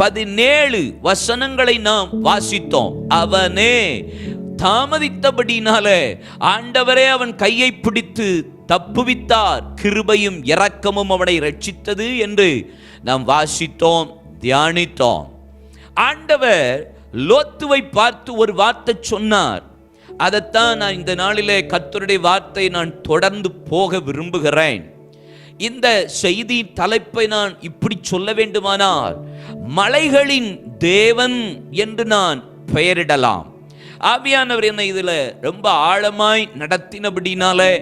17 வசனங்களை நாம் வாசித்தோம். அவனே தாமதித்தபடினாலே ஆண்டவரே அவன் கையை பிடித்து தப்புவித்தார், கிருபையும் இரக்கமும் அவனை ரட்சித்தது என்று நாம் வாசித்தோம், தியானித்தோம். ஆண்டவர் லோத்துவை பார்த்து ஒரு வார்த்தை சொன்னார். அதைத்தான் நான் இந்த நாளிலே கர்த்தருடைய வார்த்தை நான் தொடர்ந்து போக விரும்புகிறேன். இந்த செய்தி தலைப்பை நான் இப்படி சொல்ல வேண்டுமானால், மலைகளின் தேவன் என்று நான் பெயரிடலாம். ஆவியானவர் என்னை இதில் ரொம்ப ஆழமாய் நடத்தினபடினாலே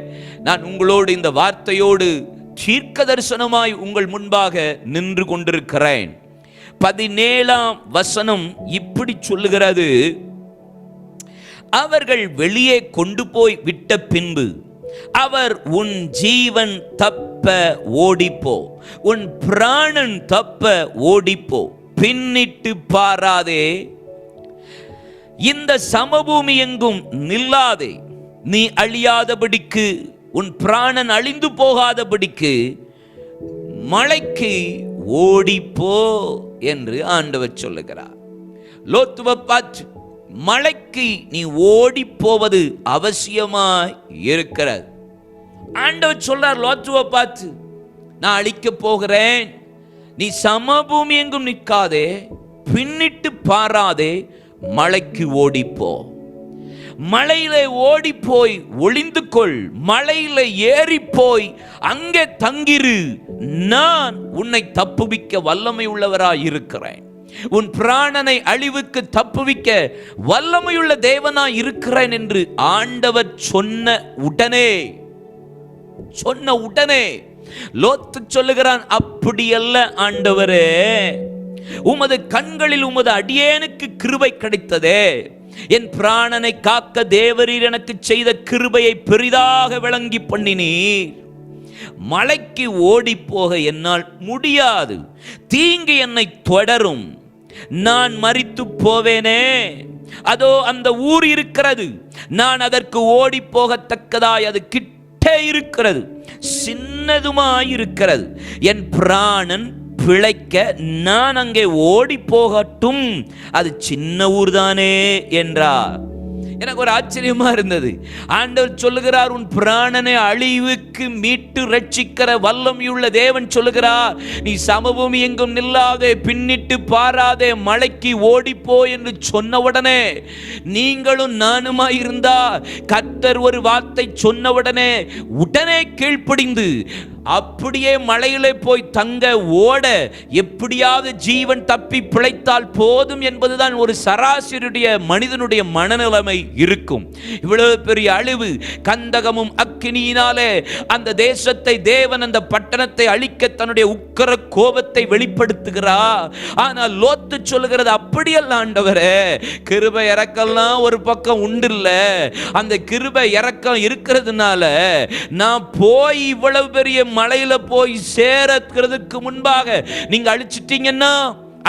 நான் உங்களோடு இந்த வார்த்தையோடு தீர்க்க தரிசனமாய் உங்கள் முன்பாக நின்று கொண்டிருக்கிறேன். 17ஆம் வசனம் இப்படி சொல்லுகிறது, அவர்கள் வெளியே கொண்டு போய் விட்ட பின்பு அவர் உன் ஜீவன் தப்ப ஓடிப்போ, உன் பிராணன் தப்ப ஓடிப்போ, பின்னிட்டு பாராதே, இந்த சமபூமி எங்கும் நில்லாதே, நீ அழியாதபடிக்கு, உன் பிராணன் அழிந்து போகாதபடிக்கு மலைக்கு ஓடிப்போ என்று ஆண்டவர் சொல்லுகிறார். லோத்துவை பார்த்து, மலைக்கு நீ ஓடி போவது அவசியமாய் இருக்கிறது. ஆண்டவர் சொல்றார் லோத்துவை பார்த்து, நான் அழிக்க போகிறேன், நீ சமபூமி எங்கும் நிற்காதே, பின்னிட்டு பாராதே, மலைக்கு ஓடிப்போ. மலையில ஓடி போய் ஒளிந்து கொள், மலையில ஏறி போய் அங்கே தங்கிரு, நான் உன்னை தப்புவிக்க வல்லமை உள்ளவராய் இருக்கிறேன், உன் பிராணனை அழிவுக்கு தப்புவிக்க வல்லமையுள்ள தேவனாய் இருக்கிறேன் என்று ஆண்டவர் சொன்ன உடனே லோத்து சொல்லுகிறான், அப்படியல்ல ஆண்டவரே, உமது கண்களில் உமது அடியேனுக்கு கிருபை கிடைத்ததே, என் பிராணனை காக்க தேவரீர் எனக்கு செய்த கிருபையை பெரிதாக விளங்கி பண்ணினீர், மலைக்கு ஓடி போக என்னால் முடியாது, தீங்கு என்னை தொடரும், நான் மரித்து போவேனே, அதோ அந்த ஊர் இருக்கிறது, நான் அதற்கு ஓடி போகத்தக்கதாய் அது கிட்டே இருக்கிறது, சின்னதுமாயிருக்கிறது, என் பிராணன் பிழைக்க நான் அங்கே ஓடி போகட்டும், அது சின்ன ஊர் தானே என்றார். எனக்கு ஒரு ஆச்சரியமா இருந்தது. ஆண்டவர் சொல்லுகிறார், உன் பிராணனை அழிவுக்கு மீட்டு ரட்சிக்கிற வல்லமையுள்ள தேவன் சொல்லுகிறார், நீ சமபூமி எங்கும் நில்லாதே, பின்னிட்டு பாராதே, மலைக்கு ஓடிப்போ என்று சொன்ன உடனே, நீங்களும் நானுமா இருந்தா கர்த்தர் ஒரு வார்த்தை சொன்ன உடனே கீழ்ப்படிந்து அப்படியே மலையிலே போய் தங்க ஓட, எப்படியாவது ஜீவன் தப்பி பிழைத்தால் போதும் என்பதுதான் ஒரு சராசரியுடைய மனிதனுடைய மனநிலைமை இருக்கும். இவ்வளவு பெரிய அழிவு, கந்தகமும் அக்கினியினாலே அந்த தேசத்தை தேவன், அந்த பட்டணத்தை அழிக்க தன்னுடைய உக்கிர கோபத்தை வெளிப்படுத்துகிறார். ஆனால் லோத்து சொல்லுகிறது, அப்படியல்ல ஆண்டவரே, கிருபை இறக்கலாம் ஒரு பக்கம் உண்டில்ல, அந்த கிருபை இறக்கம் இருக்கிறதுனால நான் போய் இவ்வளவு பெரிய மலையில போய் சேரக்கிறதுக்கு முன்பாக நீங்க அழிச்சிட்டீங்கன்னா,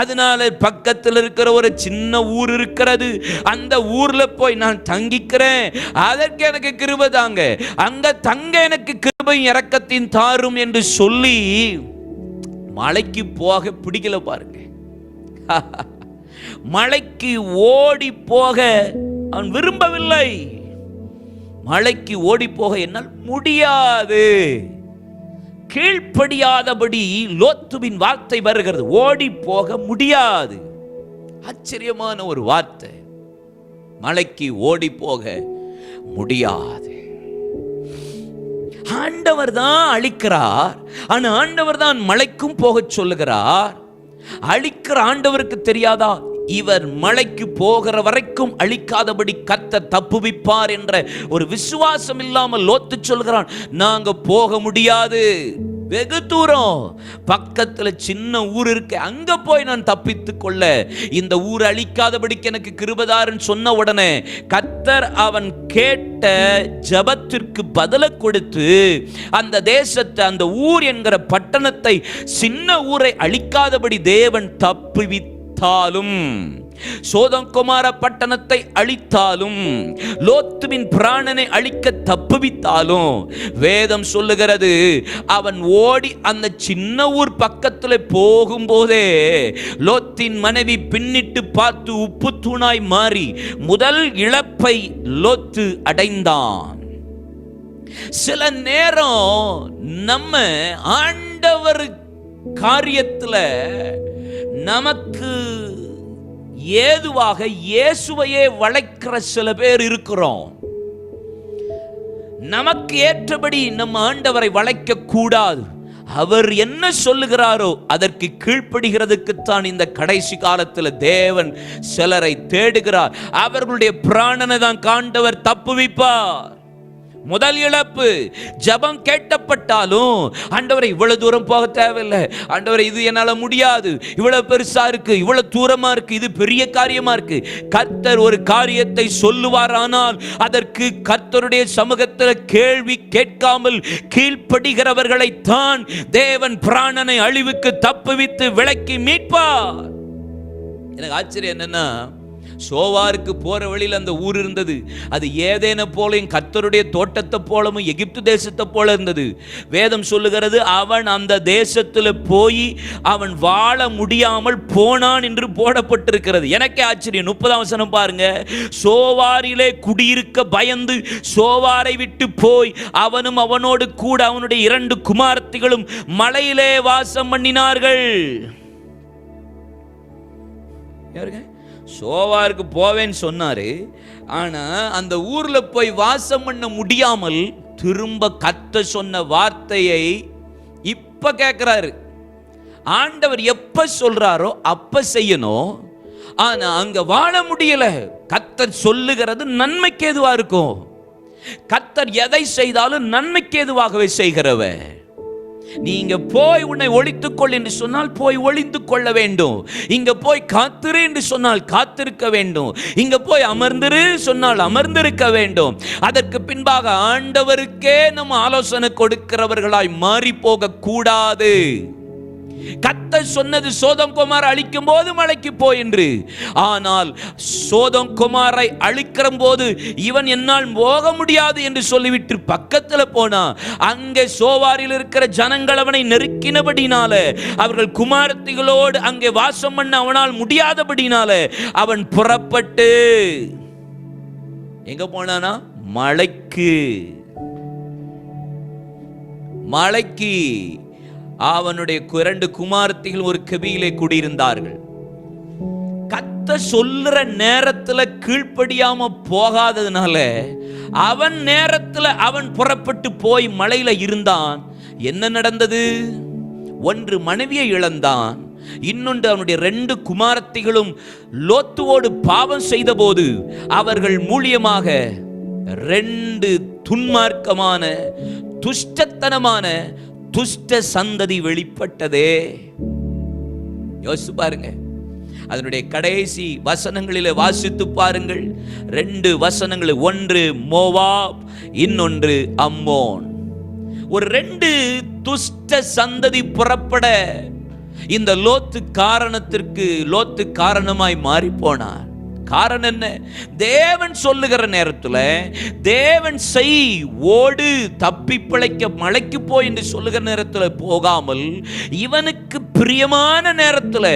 அதனால பக்கத்தில் இருக்கிற ஒரு சின்ன ஊர் இருக்கிறது, அந்த ஊர்ல போய் நான் தங்கிக்கிறேன், அதற்கு எனக்கு கிருபை தாங்க, அங்க தங்க எனக்கு கிருபை இரக்கத்தின் தாரும் என்று சொல்லி மலைக்கு போக பிடிக்கல பாருங்க. மலைக்கு ஓடி போக அவன் விரும்பவில்லை. மலைக்கு ஓடி போக என்னால் முடியாது, கீழ்ப்படியாதபடி லோத்துவின் வார்த்தை வருகிறது, ஓடி போக முடியாது. ஆச்சரியமான ஒரு வார்த்தை, மலைக்கு ஓடி போக முடியாது. ஆண்டவர் தான் அழிக்கிறார், ஆனா ஆண்டவர் தான் மலைக்கும் போக சொல்லுகிறார். அழிக்கிற ஆண்டவருக்கு தெரியாதா, இவர் மலைக்கு போகிற வரைக்கும் அழிக்காதபடி கர்த்தர் தப்புவிப்பார் என்ற ஒரு விசுவாசம் இல்லாமல் லோத்து சொல்கிறான், நாங்க போக முடியாது, வெகு தூரம், பக்கத்துல சின்ன ஊர் இருக்கு, அங்க போய் நான் தப்பித்து கொள்ள, இந்த ஊர் அழிக்காதபடிக்கு எனக்கு கிருபைதாருன்னு சொன்ன உடனே கர்த்தர் அவன் கேட்ட ஜபத்திற்கு பதில கொடுத்து அந்த தேசத்தை, அந்த ஊர் என்கிற பட்டணத்தை, சின்ன ஊரை அழிக்காதபடி தேவன் தப்புவித்தாலும் சோதம் கொமார பட்டணத்தை அழித்தாலும், லோத்துவின் பிராணனை அழிக்க தப்புவித்தாலும், வேதம் சொல்லுகிறது அவன் ஓடி அந்த சின்ன ஊர் பக்கத்தில் போகும்போதே லோத்தின் மனைவி பின்னிட்டு பார்த்து உப்பு தூணாய் மாறி முதல் இழப்பை லோத்து அடைந்தான். சில நேரம் நம்ம ஆண்டவர் காரியத்துல நமக்கு ஏதுவாக இயேசுவையே வளைக்கிற சில பேர் இருக்கிறோம். நமக்கு ஏற்றபடி நம்ம ஆண்டவரை வளைக்க கூடாது. அவர் என்ன சொல்லுகிறாரோ அதற்கு கீழ்ப்படுகிறதுக்குத்தான் இந்த கடைசி காலத்தில் தேவன் சிலரை தேடுகிறார். அவர்களுடைய பிராணனை தான் ஆண்டவர் தப்புவிப்பார். முதல் இழப்பு ஜெபம் கேட்கப்பட்டாலும், ஆண்டவரை இவ்வளவு தூரம் போக தேவையில்லை, ஆண்டவரை இது என்னால முடியாது, இவ்வளவு பெருசா இருக்கு, இவ்வளவு தூரமா இருக்கு, இது பெரிய காரியமா இருக்கு. கர்த்தர் ஒரு காரியத்தை சொல்லுவார், ஆனால் அதற்கு கர்த்தருடைய சமூகத்தில் கேள்வி கேட்காமல் கீழ்ப்படுகிறவர்களை தான் தேவன் பிராணனை அழிவுக்கு தப்புவித்து விலக்கி மீட்பார். எனக்கு ஆச்சரியம் என்னன்னா, சோவாருக்கு போற வழியில் அந்த ஊர் இருந்தது. அது ஏதேனை போலையும் கர்த்தருடைய தோட்டத்தை போலவும் எகிப்து தேசத்தை போல இருந்தது. வேதம் சொல்லுகிறது அவன் அந்த தேசத்தில் போய் அவன் வாழ முடியாமல் போனான் என்று போடப்பட்டிருக்கிறது. எனக்கே ஆச்சரியம். 30ஆம் வசனம் பாருங்க. சோவாரிலே குடியிருக்க பயந்து சோவாரை விட்டு போய் அவனும் அவனோடு கூட அவனுடைய 2 குமாரத்திகளும் மலையிலே வாசம் பண்ணினார்கள். சோவாருக்கு போவேன்னு சொன்னாரு, ஆனா அந்த ஊர்ல போய் வாசம் பண்ண முடியாமல் திரும்ப கர்த்தர் சொன்ன வார்த்தையை இப்ப கேட்கிறாரு. ஆண்டவர் எப்ப சொல்றாரோ அப்ப செய்யணும், ஆனா அங்க வாழ முடியல. கர்த்தர் சொல்லுகிறது நன்மைக்கு ஏதுவா இருக்கும். கர்த்தர் எதை செய்தாலும் நன்மைக்கு ஏதுவாகவே செய்கிறவர். நீங்க போய் உன்னை ஒளித்துக்கொள் என்று சொன்னால் போய் ஒளிந்து கொள்ள வேண்டும். இங்க போய் காத்திரு என்று சொன்னால் காத்திருக்க வேண்டும். இங்க போய் அமர்ந்திரு சொன்னால் அமர்ந்திருக்க வேண்டும். அதற்கு பின்பாக ஆண்டவருக்கே நம்ம ஆலோசனை கொடுக்கிறவர்களாய் மாறி போக கூடாது. கர்த்தர் சொன்னது சோதம் கொமாரை அழிக்கும் போது மலைக்கு போய் என்று. ஆனால் சோதம் கொமாரை அழிக்கிற போது இவன் என்னால் போக முடியாது என்று சொல்லிவிட்டு பக்கத்தில் போனா, அங்கே சோவாரில் இருக்கிற ஜனங்கள் அவனை நெருக்கினபடினால, அவர்கள் குமாரத்திகளோடு அங்கே வாசம் பண்ண அவனால் முடியாதபடினால அவன் புறப்பட்டு எங்க போனானா? மலைக்கு. அவனுடைய 2 குமாரத்திகள் ஒரு கெபியிலே குடியிருந்தார்கள். கர்த்தர் சொல்லுற நேரத்துல கீழ்ப்படியாம போகாததுனால அவன் நேரத்துல அவன் புறப்பட்டு போய் மலையில இருந்தான். என்ன நடந்தது? ஒன்று மனைவியை இழந்தான், இன்னொன்று அவனுடைய 2 குமாரத்திகளும் லோத்துவோடு பாவம் செய்த போது அவர்கள் மூலியமாக 2 துன்மார்க்கமான துஷ்டத்தனமான துஷ்ட சந்ததி வெளிப்பட்டதே. யோசிச்சு பாருங்க. அதனுடைய கடைசி வசனங்களிலே வாசித்து பாருங்கள். 2 வசனங்கள், ஒன்று மோவாப், இன்னொன்று அம்மோன். ஒரு 2 துஷ்ட சந்ததி புறப்பட இந்த லோத்து காரணமாய் மாறி போனார். காரணம் என்ன? தேவன் சொல்லுகிற நேரத்தில் தேவன் செய், ஓடு, தப்பி பிழைக்க மலைக்கு போய் என்று சொல்லுகிற நேரத்தில் போகாமல், இவனுக்கு பிரியமான நேரத்தில்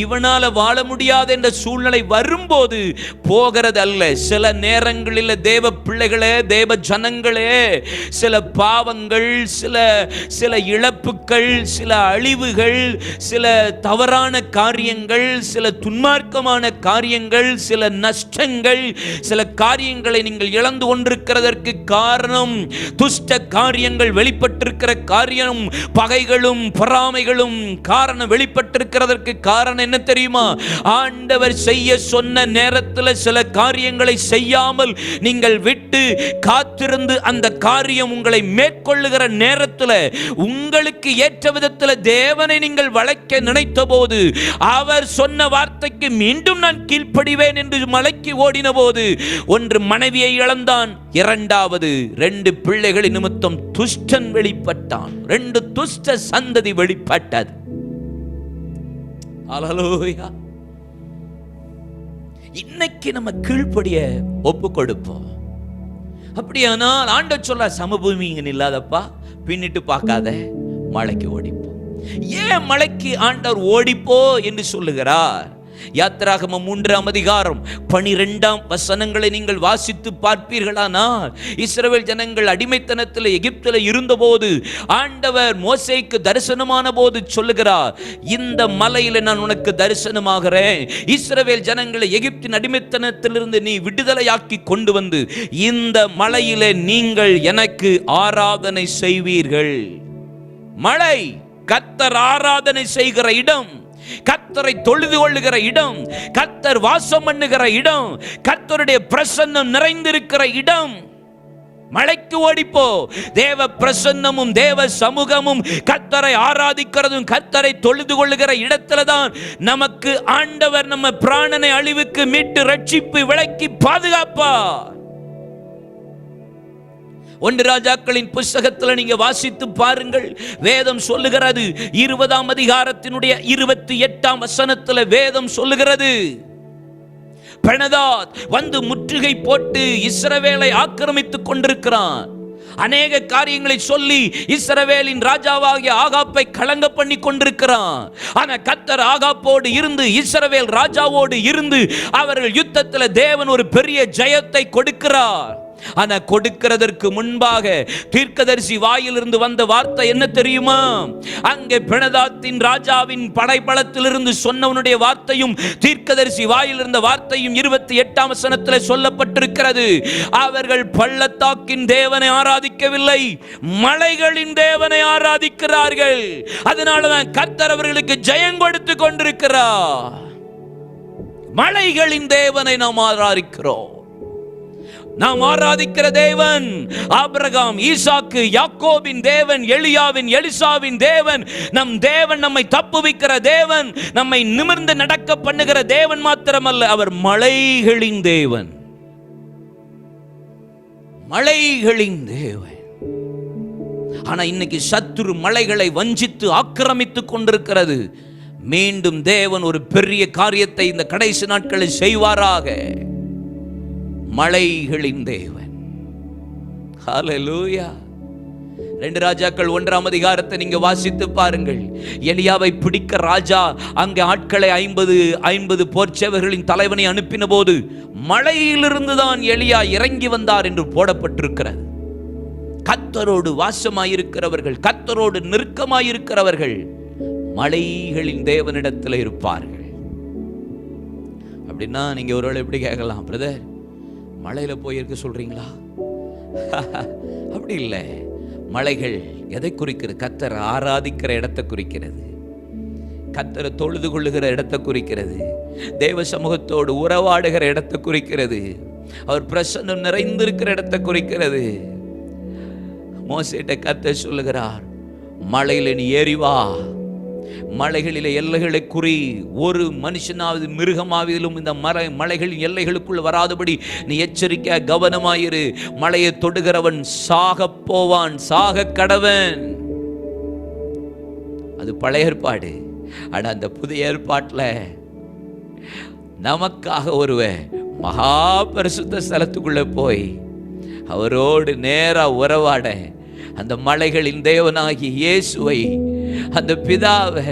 இவனால வாழ முடியாது என்ற சூழ்நிலை வரும்போது போகிறது அல்ல. சில நேரங்களில் தேவ பிள்ளைகளே, தேவ ஜனங்களே, சில பாவங்கள், சில இழப்புகள், சில அழிவுகள், சில தவறான காரியங்கள், சில துன்மார்க்கமான காரியங்கள், சில நஷ்டங்கள், சில காரியங்களை நீங்கள் இழந்து கொண்டிருக்கிறதற்கு காரணம், துஷ்ட காரியங்கள் வெளிப்பட்டிருக்கிற காரியம், பகைகளும் பொறாமைகளும் காரணம் வெளிப்பட்டிருக்கிறதற்கு காரணம் என்ன தெரியுமா? ஆண்டவர் செய்ய சொன்ன நேரத்தில் சில காரியங்களை செய்யாமல் நீங்கள் விட்டு காத்திருந்து அந்த காரியம் உங்களை மேற்கொள்ளுகிற நேரத்தில் உங்களுக்கு ஏற்ற விதத்தில் தேவனை நீங்கள் வளைக்க நினைத்த போது, அவர் சொன்ன வார்த்தைக்கு மீண்டும் நான் கீழ்ப்படிவேன் என்று மலைக்கு ஓடின போது, ஒன்று மனைவியை இழந்தான், இரண்டாவது 2 பிள்ளைகளின் நிமித்தம் துஷ்டன் வெளிப்பட்டான். 2 துஷ்ட சந்ததி வெளிப்பட்டது. அல்லேலூயா. இன்னைக்கு நம்ம கீழ்ப்படிய ஒப்பு கொடுப்போம். அப்படியானால் ஆண்டவர் சொல்ல, சமபூமி இங்க நில்லாதப்பா, பின்னிட்டு பார்க்காத, மலைக்கு ஓடிப்போ. ஏன் மலைக்கு ஆண்டவர் ஓடிப்போ என்று சொல்லுகிறார்? யாத்திராகமம் 3ஆம் அதிகாரம் 12ஆம் வசனங்களை நீங்கள் வாசித்து பார்ப்பீர்களானால், இஸ்ரவேல் ஜனங்கள் அடிமைத்தனத்தில் எகிப்தில் இருந்தபோது ஆண்டவர் மோசேக்கு தரிசனமான போது சொல்லுகிறார், இந்த மலையில நான் உனக்கு தரிசனமாகிறேன், இஸ்ரவேல் ஜனங்களை எகிப்தின் அடிமைத்தனத்திலிருந்து நீ விடுதலையாக்கி கொண்டு வந்து இந்த மலையிலே நீங்கள் எனக்கு ஆராதனை செய்வீர்கள். மலை கர்த்தர் ஆராதனை செய்கிற இடம், கர்த்தரை தொழுது கொள்ளுகிற இடம், கர்த்தர் வாசம் பண்ணுகிற இடம், கர்த்தருடைய பிரசன்னம் நிறைந்திருக்கிற இடம். மலைக்கு ஓடிப்போ. தேவ பிரசன்னமும் தேவ சமூகமும் கர்த்தரை ஆராதிக்கிறதும் கர்த்தரை தொழுது கொள்ளுகிற இடத்துல தான் நமக்கு ஆண்டவர் நம்ம பிராணனை அழிவுக்கு மீட்டு ரட்சிப்பு விலக்கி பாதுகாப்பார். 1 ராஜாக்களின் புஸ்தகத்தில் நீங்க வாசித்து பாருங்கள். வேதம் சொல்லுகிறது, 20ஆம் அதிகாரத்தினுடைய 28ஆம் வசனத்தில் வேதம் சொல்லுகிறது, பெனதாத் வந்து முற்றுகை போட்டு இஸ்ரவேலை ஆக்கிரமித்துக் கொண்டிருக்கிறான். அநேக காரியங்களை சொல்லி இஸ்ரவேலின் ராஜாவாகிய ஆகாப்பை கலங்க பண்ணி கொண்டிருக்கிறான். ஆனா கர்த்தர் ஆகாப்போடு இருந்து, இஸ்ரவேல் ராஜாவோடு இருந்து, அவர்கள் யுத்தத்தில் தேவன் ஒரு பெரிய ஜெயத்தை கொடுக்கிறார். ஆனா கொடுக்கிறதற்கு முன்பாக தீர்க்கதரிசி வாயிலிருந்து வந்த வார்த்தை என்ன தெரியுமா? அங்கே பெனதாத்தின் ராஜாவின் படைபலத்திலிருந்து சொன்னவனுடைய வார்த்தையும் தீர்க்கதரிசி வாயிலிருந்த வார்த்தையும் 28ஆம் வசனத்தில் சொல்லப்பட்டிருக்கிறது. அவர்கள் பள்ளத்தாக்கின் தேவனை ஆராதிக்கவில்லை, மலைகளின் தேவனை ஆராதிக்கிறார்கள். அதனாலதான் கர்த்தர் அவர்களுக்கு ஜெயம் கொடுத்து கொண்டிருக்கிறார். மலைகளின் தேவனை நாம் ஆராதிக்கிறோம். நாம் ஆராதிக்கிற தேவன் ஆபிரகாம், ஈசாக்கு, யாக்கோபின் தேவன், எலியாவின், எலிசாவின் தேவன். நம் தேவன் நம்மை தப்புவிக்கிற தேவன், நம்மை நிமிர்ந்து நடக்க பண்ணுகிற தேவன் மாத்திரமல்ல, அவர் மலைகளின் தேவன். மலைகளின் தேவன். ஆனா இன்னைக்கு சத்துரு மலைகளை வஞ்சித்து ஆக்கிரமித்துக் கொண்டிருக்கிறது. மீண்டும் தேவன் ஒரு பெரிய காரியத்தை இந்த கடைசி நாட்களில் செய்வாராக. மலைகளின் தேவன். ஹல்லேலூயா. 2 ராஜாக்கள் 1ஆம் அதிகாரத்தை நீங்க வாசித்து பாருங்கள். எலியாவை பிடிக்க ராஜா அங்கே ஆட்களை 50 போர்ச்சேவர்களின் தலைவனை அனுப்பின போது மலையிலிருந்து தான் எலியா இறங்கி வந்தார் என்று போடப்பட்டிருக்கிறது. கர்த்தரோடு வாசமாயிருக்கிறவர்கள், கர்த்தரோடு நெருக்கமாயிருக்கிறவர்கள் மலைகளின் தேவனிடத்தில் இருப்பார்கள். அப்படின்னா நீங்க ஒருவேளை எப்படி கேட்கலாம், பிரதர் மலையில போயிருக்க சொல்றீங்களா? அப்படி இல்லை. மலைகள் எதை குறிக்கிறது? கர்த்தர் ஆராதிக்கிற இடத்தை குறிக்கிறது, கர்த்தரை தொழுது கொள்ளுகிற இடத்தை குறிக்கிறது, தேவ சமூகத்தோடு உறவாடுகிற இடத்தை குறிக்கிறது, அவர் பிரசன்னம் நிறைந்திருக்கிற இடத்தை குறிக்கிறது. மோசேட்ட கர்த்தர் சொல்லுகிறார், மலையில நீ ஏறி வா, மலைகளிலே எல்லைகளை குறி, ஒரு மனுஷனாவது மிருகமாவதிலும் இந்த மலைகளின் எல்லைகளுக்குள் வராதபடி நீ எச்சரிக்கை கவனமாயிரு. மலையை தொடுகிறவன் சாக போவான், சாக கடவன். அது பழைய ஏற்பாடு. ஆனா அந்த புதிய ஏற்பாட்டில் நமக்காக ஒருவன் மகா பரிசுத்த ஸ்தலத்துக்குள்ள போய் அவரோடு நேரா உறவாட, அந்த மலைகளின் தேவனாகிய இயேசுவை, அந்த பிதாவை,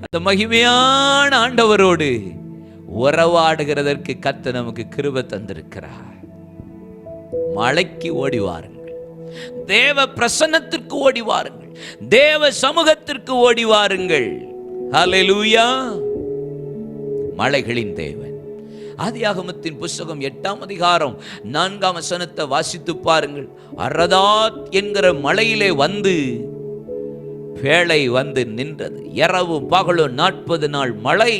அந்த மகிமையான ஆண்டவரோடு உறவாடுகிறதற்கு கர்த்தர் நமக்கு கிருபை தந்திருக்கிறார். மலைக்கு ஓடி வாருங்கள், தேவ பிரசன்னத்திற்கு ஓடி வாருங்கள், தேவ சமூகத்திற்கு ஓடி வாருங்கள். ஹல்லேலூயா. மலைகளின் தேவன். ஆதியாகமத்தின் புஸ்தகம் 8ஆம் அதிகாரம் 4ஆம் வசனத்தை வாசித்து பாருங்கள். அரதாத் என்கிற மலையிலே வந்து பேழை வந்து நின்றது. இரவு பகலும் 40 நாள் மழை,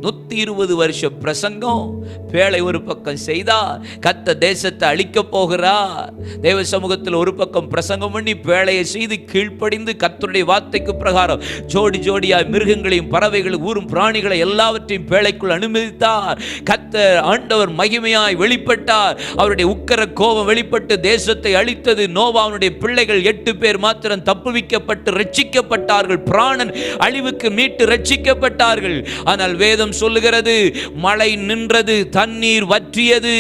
120 வருஷம் பிரசங்கம். பேழை ஒரு பக்கம் செய்தார், கர்த்தர் தேசத்தை அழிக்க போகிறார். தேவ சமூகத்தில் ஒரு பக்கம் பிரசங்கம் பண்ணி பேழையை செய்து கீழ்ப்படிந்து கர்த்தருடைய வார்த்தைக்கு பிரகாரம் ஜோடி ஜோடியாய் மிருகங்களையும் பறவைகளையும் ஊரும் பிராணிகளை எல்லாவற்றையும் பேழைக்குள் அனுமதித்தார். கர்த்தர் ஆண்டவர் மகிமையாய் வெளிப்பட்டார். அவருடைய உக்கிர கோபம் வெளிப்பட்டு தேசத்தை அழித்தது. நோவாவுடைய பிள்ளைகள் 8 பேர் மாத்திரம் தப்புவிக்கப்பட்டு ரட்சிக்கப்பட்டார்கள். பிராணன் அழிவுக்கு மீட்டு ரட்சிக்கப்பட்டார்கள். ஆனால் வேதம் வேதம் சொல்லுகிறது, மழை நின்றது, தண்ணீர் வற்றியது.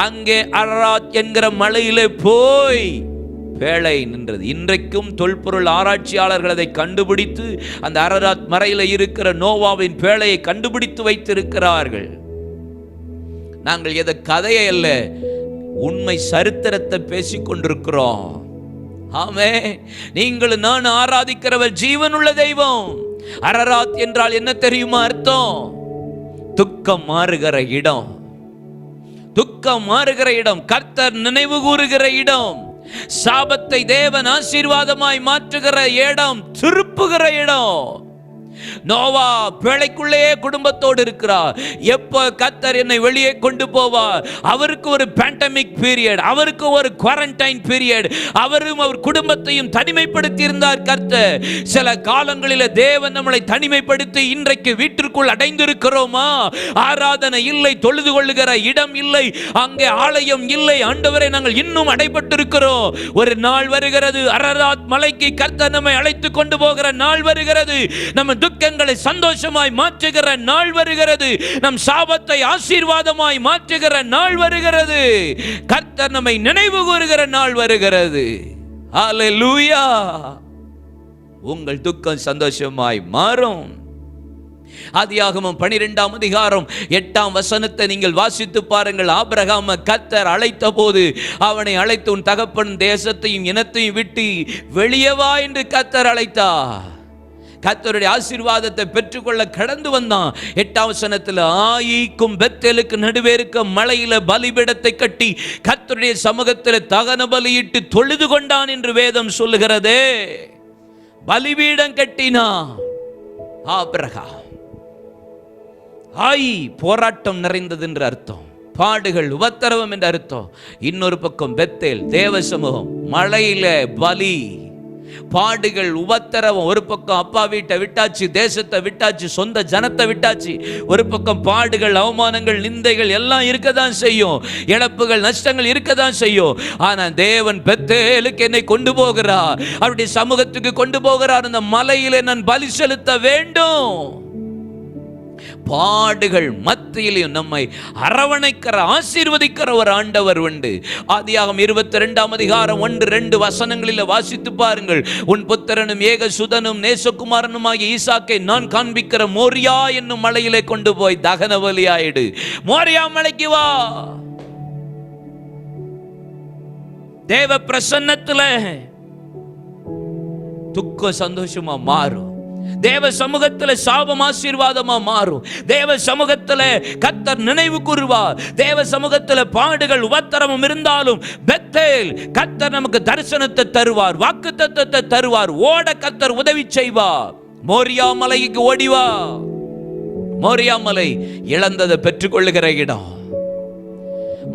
அங்கே அரராத் என்கிற மலையிலே போய் பேழை நின்றது. இன்றைக்கும் தொல்பொருள் ஆராய்ச்சியாளர்கள் அதை கண்டுபிடித்து அந்த அரராத் மலையில இருக்கிற நோவாவின் பேழையை கண்டுபிடித்து வைத்திருக்கிறார்கள். நாங்கள் எதை கதையை அல்ல, உண்மை சரித்திரத்தை பேசிக் கொண்டிருக்கிறோம். ஆமே, நீங்கள் நான் ஆராதிக்கிறவர் ஜீவனுள்ள தெய்வம். அரராத் என்றால் என்ன தெரியுமா அர்த்தம்? துக்கம் மாறுகிற இடம். துக்கம் மாறுகிற இடம், கர்த்தர் நினைவு கூறுகிற இடம், சாபத்தை தேவன் ஆசீர்வாதமாய் மாற்றுகிற இடம், திருப்புகிற இடம். நோவா பேழைக்குள்ளேயே குடும்பத்தோடு இருக்கிறார். எப்ப கர்த்தர் என்னை வெளியே கொண்டு போவார்? அவருக்கு ஒரு பேண்டமிக் பீரியட், அவருக்கு ஒரு குவாரண்டைன் பீரியட். அவரும் அவர் குடும்பத்தையும் தனிமைப்படுத்தி இருந்தார் கர்த்தர். சில காலங்களில் தேவன் நம்மளை தனிமைப்படுத்தி இன்றைக்கு வீட்டிற்குள் அடைந்திருக்கிறோமா? ஆராதனை இல்லை, தொழுது கொள்ளுகிற இடம் இல்லை, அங்கே ஆலயம் இல்லை. ஆண்டவரை, நாங்கள் இன்னும் அடைபட்டிருக்கிறோம். ஒரு நாள் வருகிறது, அரராத் மலைக்கு கர்த்தர் நம்மை அழைத்து கொண்டு போகிற நாள் வருகிறது. நம்ம துக்கங்களை சந்தோஷமாய் மாற்றுகிற நாள் வருகிறது. நம் சாபத்தை ஆசீர்வாதமாய் மாற்றுகிற நாள் வருகிறது. கர்த்தர் நம்மை நினைவு கூறுகிற நாள் வருகிறது. ஹல்லேலூயா! உங்கள் துக்கம் சந்தோஷமாய் மாறும். ஆதியாகமம் 12ஆம் அதிகாரம் 8ஆம் வசனத்தை நீங்கள் வாசித்து பாருங்கள். ஆபிரகாமை கர்த்தர் அழைத்த போது அவனை அழைத்து, உன் தகப்பன் தேசத்தையும் இனத்தையும் விட்டு வெளியே வா என்று கர்த்தர் அழைத்தார். கர்த்தருடைய ஆசீர்வாதத்தை பெற்றுக்கொள்ள கடந்து வந்தான். 8ஆம் வசனத்தில், ஆயீக்கும் பெத்தேலுக்கு நடுவே இருக்க மலையில பலிபீடத்தை கட்டி கர்த்தருடைய சமூகத்தில் தகன பலியிட்டு தொழுது கொண்டான் என்று வேதம் சொல்லுகிறதே. பலிபீடம் கட்டினா ஆபிரகாம். ஆயி போராட்டம் நிறைந்தது என்று அர்த்தம், பாடுகள் உபத்திரவம் என்று அர்த்தம். இன்னொரு பக்கம் பெத்தேல் தேவ சமூகம், மலையில பலி, பாடுகள் உபத்திரவம். ஒரு பக்கம் அப்பா வீட்டை விட்டாச்சு, தேசத்தை விட்டாச்சு, சொந்த ஜனத்தை விட்டாச்சு. ஒரு பக்கம் பாடுகள், அவமானங்கள், நிந்தைகள் எல்லாம் இருக்கதான் செய்யும், இழப்புகள், நஷ்டங்கள் இருக்கதான் செய்யும். ஆனா தேவன் பெத்தேலுக்கு என்னை கொண்டு போகிறார், அவருடைய சமூகத்துக்கு கொண்டு போகிறார். அந்த மலையிலே நான் பலி செலுத்த வேண்டும். பாடுகள் மத்தியிலும் நம்மை அரவணைக்கிற, ஆசீர்வதிக்கிற ஒரு ஆண்டவர் உண்டு. ஆதியாகமம் 22ஆம் அதிகாரம் 1-2 வசனங்களில் வாசித்து பாருங்கள். உன் புத்திரனும் ஏக சுதனும் நேசகுமாரனுமாகிய ஈசாக்கை நான் காண்பிக்கிற மோரியா என்னும் மலையிலே கொண்டு போய் தகன பலியாயிடு. மோரியா மலைக்கு வா. தேவ பிரசன்னத்துல துக்கம் சந்தோஷமா மாறும். தேவ சமூகத்தில் சாபம் ஆசீர்வாதமா மாறும். தேவ சமூகத்தில் கர்த்தர் நினைவு கூறுவார். தேவ சமூகத்தில் பாடுகள் உபத்திரமும் இருந்தாலும் பெத்தேல் கர்த்தர் நமக்கு தரிசனத்தை தருவார், வாக்குத்தத்தத்தை தருவார். ஓட கர்த்தர் உதவி செய்வார். மோரியா மலைக்கு ஓடிவா. மோரியா மலை இழந்ததை பெற்றுக்கொள்ளுகிற இடம்.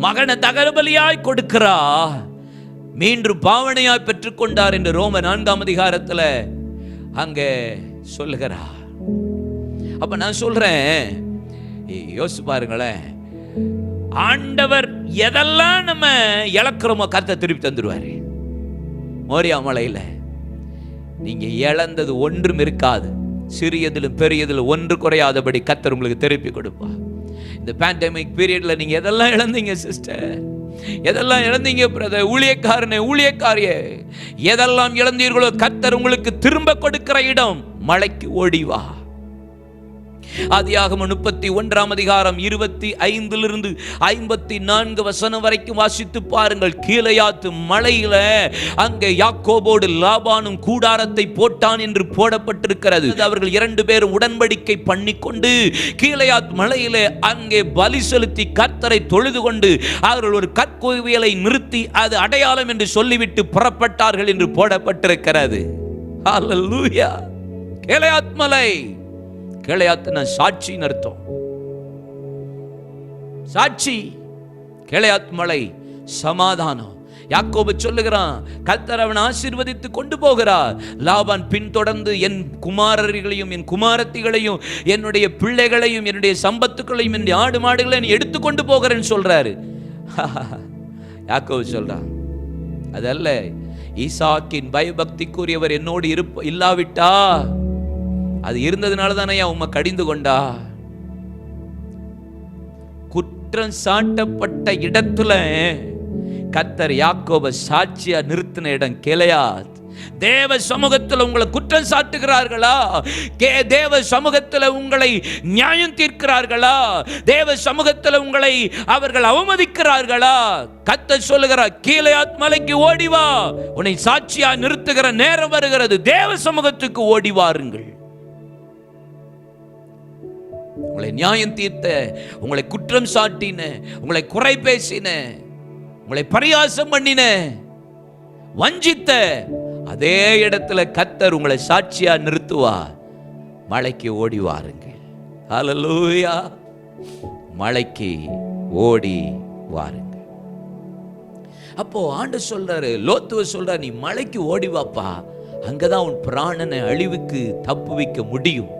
மகனை தகனபலியாய் கொடுக்கிறார், மீண்டும் பாவனையாய் பெற்றுக்கொண்டார் என்று ரோமர் 4ஆம் அதிகாரத்தில் அங்கே சொல்லுகிறார். அப்ப நான் சொல்றேன், யோசிச்சு பாருங்களேன், ஆண்டவர் எதெல்லாம் நம்ம இழக்கிறோமோ கர்த்தர் திருப்பி தந்துடுவாரு. மோரியா மலையில நீங்க இழந்தது ஒன்றும் இருக்காது, சிறியதிலும் பெரியதிலும் ஒன்று குறையாதபடி கர்த்தர் உங்களுக்கு திருப்பி கொடுப்பார். இந்த பேண்டமிக் பீரியட்ல நீங்க எதெல்லாம் இழந்தீங்க சிஸ்டர், எதெல்லாம் இழந்தீங்க பிரதர், ஊழியக்காரனே ஊழியக்காரியே, எதெல்லாம் இழந்தீர்களோ கர்த்தர் உங்களுக்கு திரும்ப கொடுக்கிற இடம். மலைக்கு ஓடிவா. ஆதியாகமம் 31ஆம் அதிகாரம் 25 54 வசனம் வரைக்கும் வாசித்து பாருங்கள். கீலேயாத் மலையில அங்கே யாக்கோபோடு லாபானும் கூடாரத்தை போட்டான் என்று போடப்பட்டிருக்கிறது. அவர்கள் 2 பேரும் உடன்படிக்கை பண்ணிக்கொண்டு கீலேயாத் மலையில அங்கே பலி செலுத்தி கர்த்தரை தொழுது கொண்டு அவர்கள் ஒரு கற்குவியலை நிறுத்தி அது அடையாளம் என்று சொல்லிவிட்டு புறப்பட்டார்கள் என்று போடப்பட்டிருக்கிறது. ஹல்லேலூயா! கீலேயாத் மலை, கீலேயாத்னா சாட்சி அர்த்தம், சாட்சி. கீலேயாத் மலை சமாதானம். யாக்கோபு சொல்லுகிறான், கர்த்தர் அவனை ஆசீர்வதித்து கொண்டு போகிறார். லாபான் பின்தொடர்ந்து என் குமாரர்களையும் என் குமாரத்திகளையும் என்னுடைய பிள்ளைகளையும் என்னுடைய சம்பத்துக்களையும் என்னுடைய ஆடு மாடுகளையும் எடுத்துக்கொண்டு போகிறேன்னு சொல்றாரு. யாக்கோபு சொல்றான், அதல்ல, ஈசாக்கின் பயபக்திக்குரியவர் என்னோடு இல்லாவிட்டா, அது இருந்ததுனால தானே உம்மை கடிந்து கொண்டா. குற்றம் சாட்டப்பட்ட இடத்துல கர்த்தர் யாக்கோபை சாட்சியா நிறுத்தின இடம் கிளையாத். தேவ சமூகத்தில் உங்களை குற்றம் சாட்டுகிறார்களா? தேவ சமூகத்தில் உங்களை நியாயம் தீர்க்கிறார்களா? தேவ சமூகத்தில் உங்களை அவர்கள் அவமதிக்கிறார்களா? கர்த்தர் சொல்லுகிறார், கீலேயாத் மலைக்கு ஓடிவா, உன்னை சாட்சியா நிறுத்துகிற நேரம் வருகிறது. தேவ சமூகத்துக்கு ஓடி வாருங்கள். உங்களை நியாயம் தீர்த்த, உங்களை குற்றம் சாட்டின, உங்களை குறை பேசின, உங்களை பரியாசம் பண்ணின, வஞ்சித்த அதே இடத்துல கர்த்தர் உங்களை சாட்சியா நிறுத்துவா. மலைக்கு ஓடி வாருங்கள். ஹல்லேலூயா. மலைக்கு ஓடி வாருங்கள். அப்போ ஆண்டவர் சொல்றாரு, லோத்துவ சொல்றாரு, நீ மலைக்கு ஓடி வாப்பா, அங்கதான் உன் பிராணனை அழிவுக்கு தப்புவிக்க முடியும்.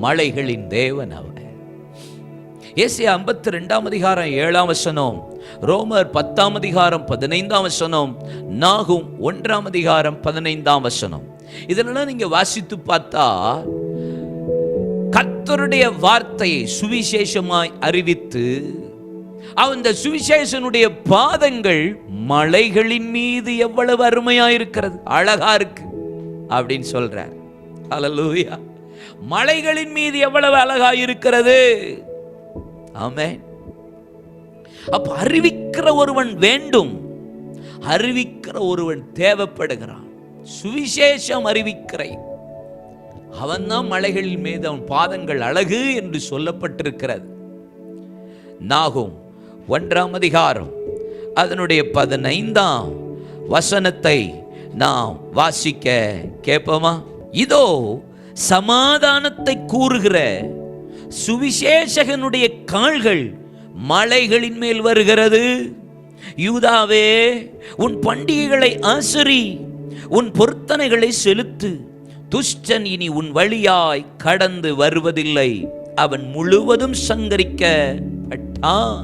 மலைகளின் தேவன் அவர். ஏசாயா 52 அதிகாரம் 7ஆம் வசனம், ரோமர் 10ஆம் அதிகாரம் 15ஆம் வசனம், நாகும் 1ஆம் அதிகாரம் 15ஆம் வசனம். இதெல்லாம் நீங்க வாசித்து பார்த்தா கர்த்தருடைய வார்த்தையை சுவிசேஷமாய் அறிவித்து அந்த சுவிசேஷனுடைய பாதங்கள் மலைகளின் மீது எவ்வளவு அருமையா இருக்கிறது, அழகா இருக்கு அப்படின்னு சொல்றார். ஹல்லேலூயா. மலைகளின் மீது எவ்வளவு அழகா இருக்கிறது. ஆமென். அப்ப அறிவிக்கிற ஒருவன் வேண்டும், அறிவிக்கிற ஒருவன் தேவைப்படுகிறான். சுவிசேஷம் அறிவிக்கிற அவன் தான் மலைகளின் மீது அவன் பாதங்கள் அழகு என்று சொல்லப்பட்டிருக்கிறது. நாகும் 1ஆம் அதிகாரம் அதனுடைய 15ஆம் வசனத்தை நாம் வாசிக்க கேட்போமா? இதோ சமாதானத்தை கூறுகிற சுவிசேஷகனுடைய கால்கள் மலைகளின் மேல் வருகிறது. யூதாவே, உன் பண்டிகைகளை ஆசரி, உன் பொருத்தனைகளை செலுத்து. துஷ்டன் இனி உன் வழியாய் கடந்து வருவதில்லை, அவன் முழுவதும் சங்கரிக்கப்பட்டான்.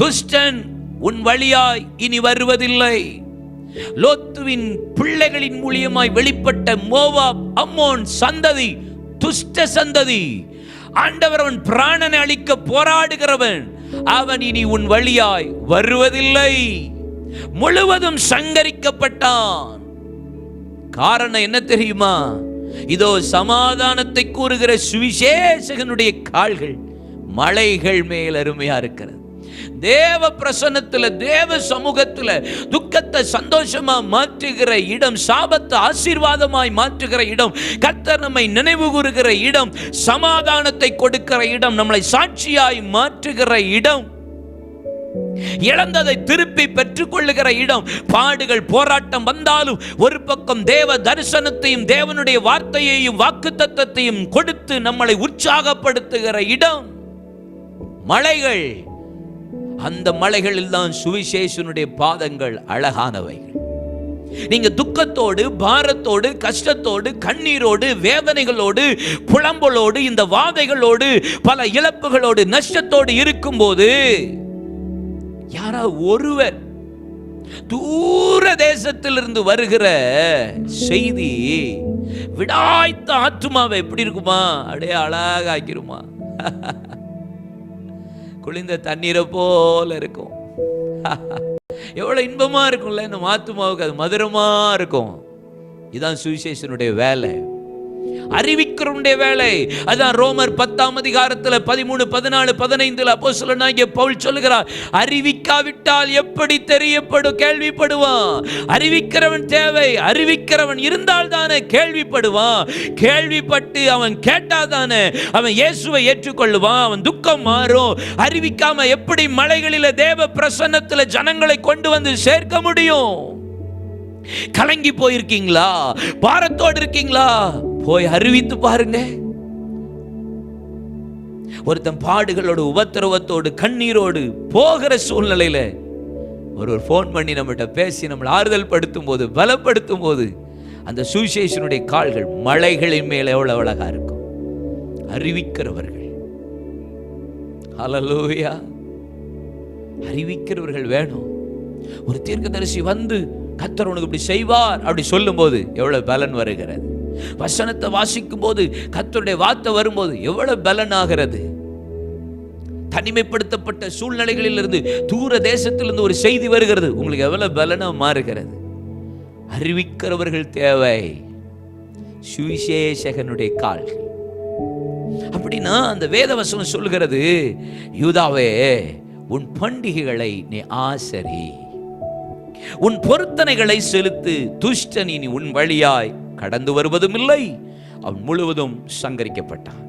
துஷ்டன் உன் வழியாய் இனி வருவதில்லை. லோத்துவின் பிள்ளைகளின் மூலியமாய் வெளிப்பட்ட மோவாப், அம்மோன் சந்ததி துஷ்ட சந்ததி. ஆண்டவர் அவன் பிராணனை அழிக்க போராடுகிறவன், அவன் இனி உன் வழியாய் வருவதில்லை, முழுவதும் சங்கரிக்கப்பட்டான். காரணம் என்ன தெரியுமா? இதோ சமாதானத்தை கூறுகிற சுவிசேஷகனுடைய கால்கள் மலைகள் மேல் அருமையா இருக்கிறது. தேவ பிரசன்னத்துல, தேவ சமூகத்துல துக்கத்தை சந்தோஷமா மாற்றுகிற இடம், சாபத்தை ஆசீர்வாதமாய் மாற்றுகிற இடம், கர்த்தர் நம்மை நினைவு கூறுகிற இடம், சமாதானத்தை கொடுக்கிற இடம், நம்மளை சாட்சியாய் மாற்றுகிற இடம், இழந்ததை திருப்பி பெற்றுக் கொள்ளுகிற இடம். பாடுகள் போராட்டம் வந்தாலும் ஒரு பக்கம் தேவ தரிசனத்தையும் தேவனுடைய வார்த்தையையும் வாக்குத்தத்தத்தையும் கொடுத்து நம்மளை உற்சாகப்படுத்துகிற இடம் மலைகள். அந்த மலைகளில் தான் சுவிசேஷனுடைய பாதங்கள் அழகானவைகள். நீங்க துக்கத்தோடு, பாரத்தோடு, கஷ்டத்தோடு, கண்ணீரோடு, வேதனைகளோடு, புலம்பலோடு, இந்த வாதைகளோடு, பல இழப்புகளோடு, நஷ்டத்தோடு இருக்கும்போது யாராவது ஒருவர் தூர தேசத்திலிருந்து வருகிற செய்தி விடாய்த்த ஆத்துமாவை எப்படி இருக்குமா? அப்படியே அழகாக்கிருமா. குளிர்ந்த தண்ணீரை போல இருக்கும். எவ்வளவு இன்பமா இருக்கும்ல இந்த ஆத்துமாவுக்கு, அது மதுரமா இருக்கும். இதுதான் சுவிசேஷனுடைய வேலை, அறிவிக்கிறவனுடைய வேலை. அதான் ரோமர் 10ஆம் அதிகாரத்தில் 13, 14, 15 அப்போஸ்தலனாகிய பவுல் சொல்லுகிறார், அறிவிக்காவிட்டால் எப்படி தெரியப்படும்? கேள்விப்படுவான். அறிவிக்கிறவன் தேவை. அறிவிக்கிறவன் இருந்தால் தானே கேள்விப்படுவான். கேள்விப்பட்டு அவன் கேட்டால் தானே அவன் இயேசுவை ஏற்றுக்கொள்ளுவான், அவன் துக்கம் மாறும். அறிவிக்காம எப்படி மலைகளில தேவ பிரசன்னத்தில் ஜனங்களை கொண்டு வந்து சேர்க்க முடியும்? கலங்கி போயிருக்கீங்களா? பாரத்தோடு இருக்கீங்களா? போய் அறிவித்து பாருங்க. ஒருத்தன் பாடுகளோடு, உபத்திரவத்தோடு, கண்ணீரோடு போகிற சூழ்நிலையில ஒரு போன் பண்ணி நம்மகிட்ட பேசி நம்மளை ஆறுதல் படுத்தும் போது, பலப்படுத்தும் போது, அந்த சுவிசேஷனுடைய கால்கள் மலைகளின் மேல எவ்வளவு அழகா இருக்கும். அறிவிக்கிறவர்கள், ஹல்லேலூயா, அறிவிக்கிறவர்கள் வேணும். ஒரு தீர்க்கதரிசி வந்து கர்த்தர் உனக்கு இப்படி செய்வார் அப்படி சொல்லும் போது எவ்வளவு பலன் வருகிறது. வசனத்தை வாசிக்கும் போது, கர்த்தருடைய வார்த்தை வரும்போது எவ்வளவு பலன் ஆகிறது. தனிமைப்படுத்தப்பட்ட சூழ்நிலைகளிலிருந்து, தூர தேசத்திலிருந்து ஒரு செய்தி வருகிறது, உங்களுக்கு எவ்வளவு பலனா மாறுகிறது. அறிவிக்கிறவர்கள் தேவை, சுவிசேஷகனுடைய கால்கள். அப்படின்னா அந்த வேதவசனம் சொல்கிறது, யூதாவே உன் பண்டிகைகளை நீ ஆசரி, உன் பொருத்தனைகளை செலுத்து, துஷ்டன் இனி உன் வழியாய் கடந்து வருவதும் இல்லை, அவன் முழுவதும் சங்கரிக்கப்பட்டான்.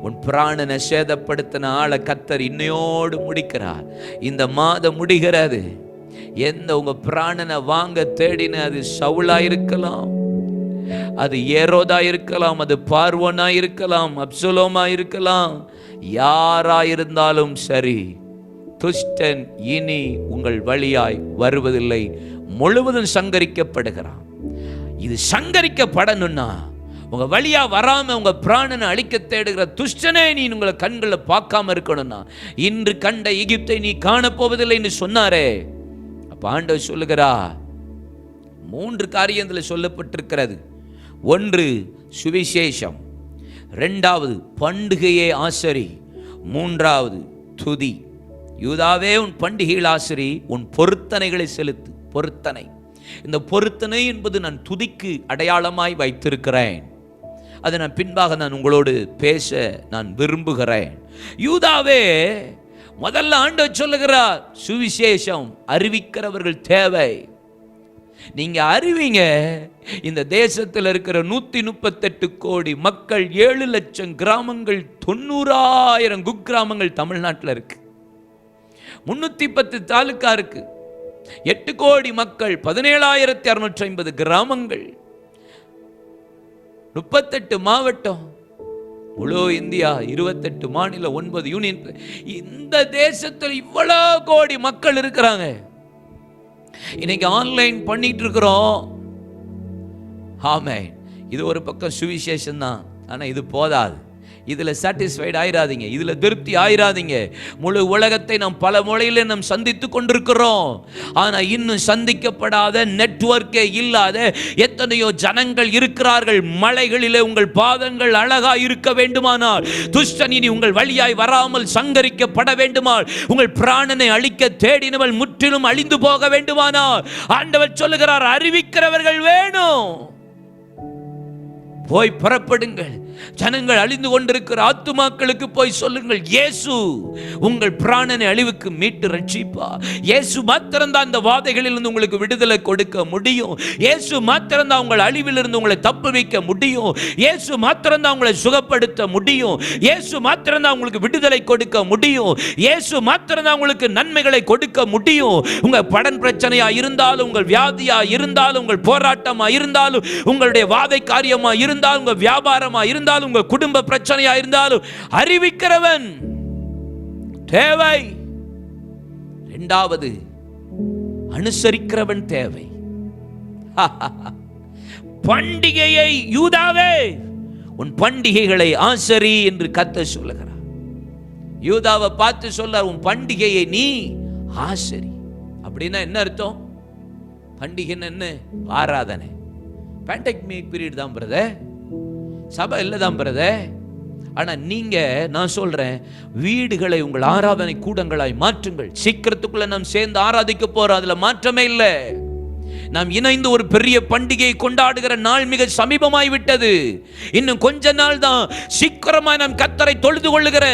உன் பிராணனை சேதப்படுத்தின ஆளை கர்த்தர் இன்னையோடு முடிக்கிறார். இந்த மாதம் முடிகிறது. எந்த உங்க பிராணனை வாங்க தேடின, அது சவுலா இருக்கலாம், அது ஏரோதா இருக்கலாம், அது பார்வோனா இருக்கலாம், அப்சலோமா இருக்கலாம், யாரா இருந்தாலும் சரி, துஷ்டன் இனி உங்கள் வழியாய் வருவதில்லை, முழுவதும் சங்கரிக்கப்படுகிறான். இது சங்கரிக்கப்படணும்னா உங்க வழியா வராம உங்க பிராணனை அழிக்க தேடுகிற துஷ்டனே நீ உங்களை கண்களை பார்க்காம இருக்கணும்னா, இன்று கண்ட எகிப்தை நீ காணப்போவதில்லைன்னு சொன்னாரே, அப்ப ஆண்டவர் சொல்லுகிறா, 3 காரியங்கள் சொல்லப்பட்டிருக்கிறது. 1 சுவிசேஷம், 2வது பண்டிகையை ஆசரி, 3வது துதி. யூதாவே உன் பண்டிகைகள் ஆசரி, உன் பொருத்தனைகளை செலுத்து. பொருத்தனை, இந்த பொருத்தனை என்பது நான் துதிக்கு அடையாளமாய் வைத்திருக்கிறேன். அதை நான் பின்பாக நான் உங்களோடு பேச நான் விரும்புகிறேன். யூதாவே, முதல்ல ஆண்டவர் சொல்லுகிறார், சுவிசேஷம் அறிவிக்கிறவர்கள் தேவை. நீங்க அறிவிங்க. இந்த தேசத்தில் இருக்கிற 138 கோடி மக்கள், 7 லட்சம் கிராமங்கள், 90,000 குக்கிராமங்கள் தமிழ்நாட்டில் இருக்கு. 310 தாலுக்கா இருக்கு. 8 கோடி மக்கள், 17,650 கிராமங்கள், 38 மாவட்டம், முழு இந்தியா 28 மாநிலம், 9 யூனியன். இந்த தேசத்தில் இவ்வளவு கோடி மக்கள் இருக்கிறாங்க. இன்னைக்கு ஆன்லைன் பண்ணிட்டு இருக்கிறோம். ஆமென். இது ஒரு பக்கம் சுவிசேஷம் தான். ஆனா இது போதாது. இதுல சாட்டிஸ்ஃபைட் ஆயிராதீங்க, இதுல திருப்தி ஆயிராதீங்க. முழு உலகத்தை நாம் பல மொழியில நாம் சந்தித்து கொண்டிருக்கிறோம். ஆனா இன்னும் சந்திக்கப்படாத, நெட்வொர்க்கே இல்லாத எத்தனையோ ஜனங்கள் இருக்கிறார்கள். மலைகளிலே உங்கள் பாதங்கள் அழகா இருக்க வேண்டுமானால், துஷ்டன் இனி உங்கள் வழியாய் வராமல் சங்கரிக்கப்பட வேண்டுமானால், உங்கள் பிராணனை அழிக்க தேடினவள் முற்றிலும் அழிந்து போக வேண்டுமானால், ஆண்டவர் சொல்லுகிறார், அறிவிக்கிறவர்கள் வேணும். போய் புறப்படுங்கள். ஜனங்கள் அழிந்து கொண்டிருக்கிற ஆத்துமாக்களுக்கு போய் சொல்லுங்கள், இயேசு உங்கள் பிராணனை அழிவுக்கு மீட்டு ரட்சிப்பா. இயேசு மாத்திரம்தான் அந்த வாதைகளிலிருந்து உங்களுக்கு விடுதலை கொடுக்க முடியும். இயேசு மாத்திரம்தான் உங்கள் அழிவிலிருந்து உங்களை தப்புவிக்க முடியும். இயேசு மாத்திரம்தான் உங்களை சுகப்படுத்த முடியும். இயேசு மாத்திரம்தான் உங்களுக்கு விடுதலை கொடுக்க முடியும். இயேசு மாத்திரம்தான் உங்களுக்கு நன்மைகளை கொடுக்க முடியும். உங்க படன் பிரச்சனையா இருந்தாலும், உங்கள் வியாதியா இருந்தாலும், உங்கள் போராட்டமா இருந்தாலும், உங்களுடைய வாதை காரியமா இருந்தாலும், உங்க வியாபாரமா இருந்தாலும், உங்க குடும்ப பிரச்சனையா இருந்தாலும், அறிவிக்கிறவன் தேவை. 2வது அனுசரிக்கிறவன் தேவை. பண்டிகையை, யூதாவே உன் பண்டிகைகளை ஆசரி என்று கர்த்தர் சொல்லுகிறார். யூதாவை பார்த்து சொல்றார், உன் பண்டிகையை நீ ஆசரி. அப்படின்னா என்ன அர்த்தம்? பண்டிகை என்ன? ஆராதனை. பேண்டமிக் பீரியட் தான் பிரதர், சபை இல்லை தான் பிரதர். ஆனா நீங்க, நான் சொல்றேன், வீடுகளை உங்கள் ஆராதனை கூடங்களாய் மாற்றுங்கள். சீக்கிரத்துக்குள்ள நாம் சேர்ந்து ஆராதிக்க போறோம், அதுல மாற்றமே இல்லை. நாம் இணைந்து ஒரு பெரிய பண்டிகையை கொண்டாடுகிற நாள் மிக சமீபமாய் விட்டது. இன்னும் கொஞ்ச நாள் தான். சீக்கிரமாய் நாம் கர்த்தரை தொழுது கொள்ளுகிற,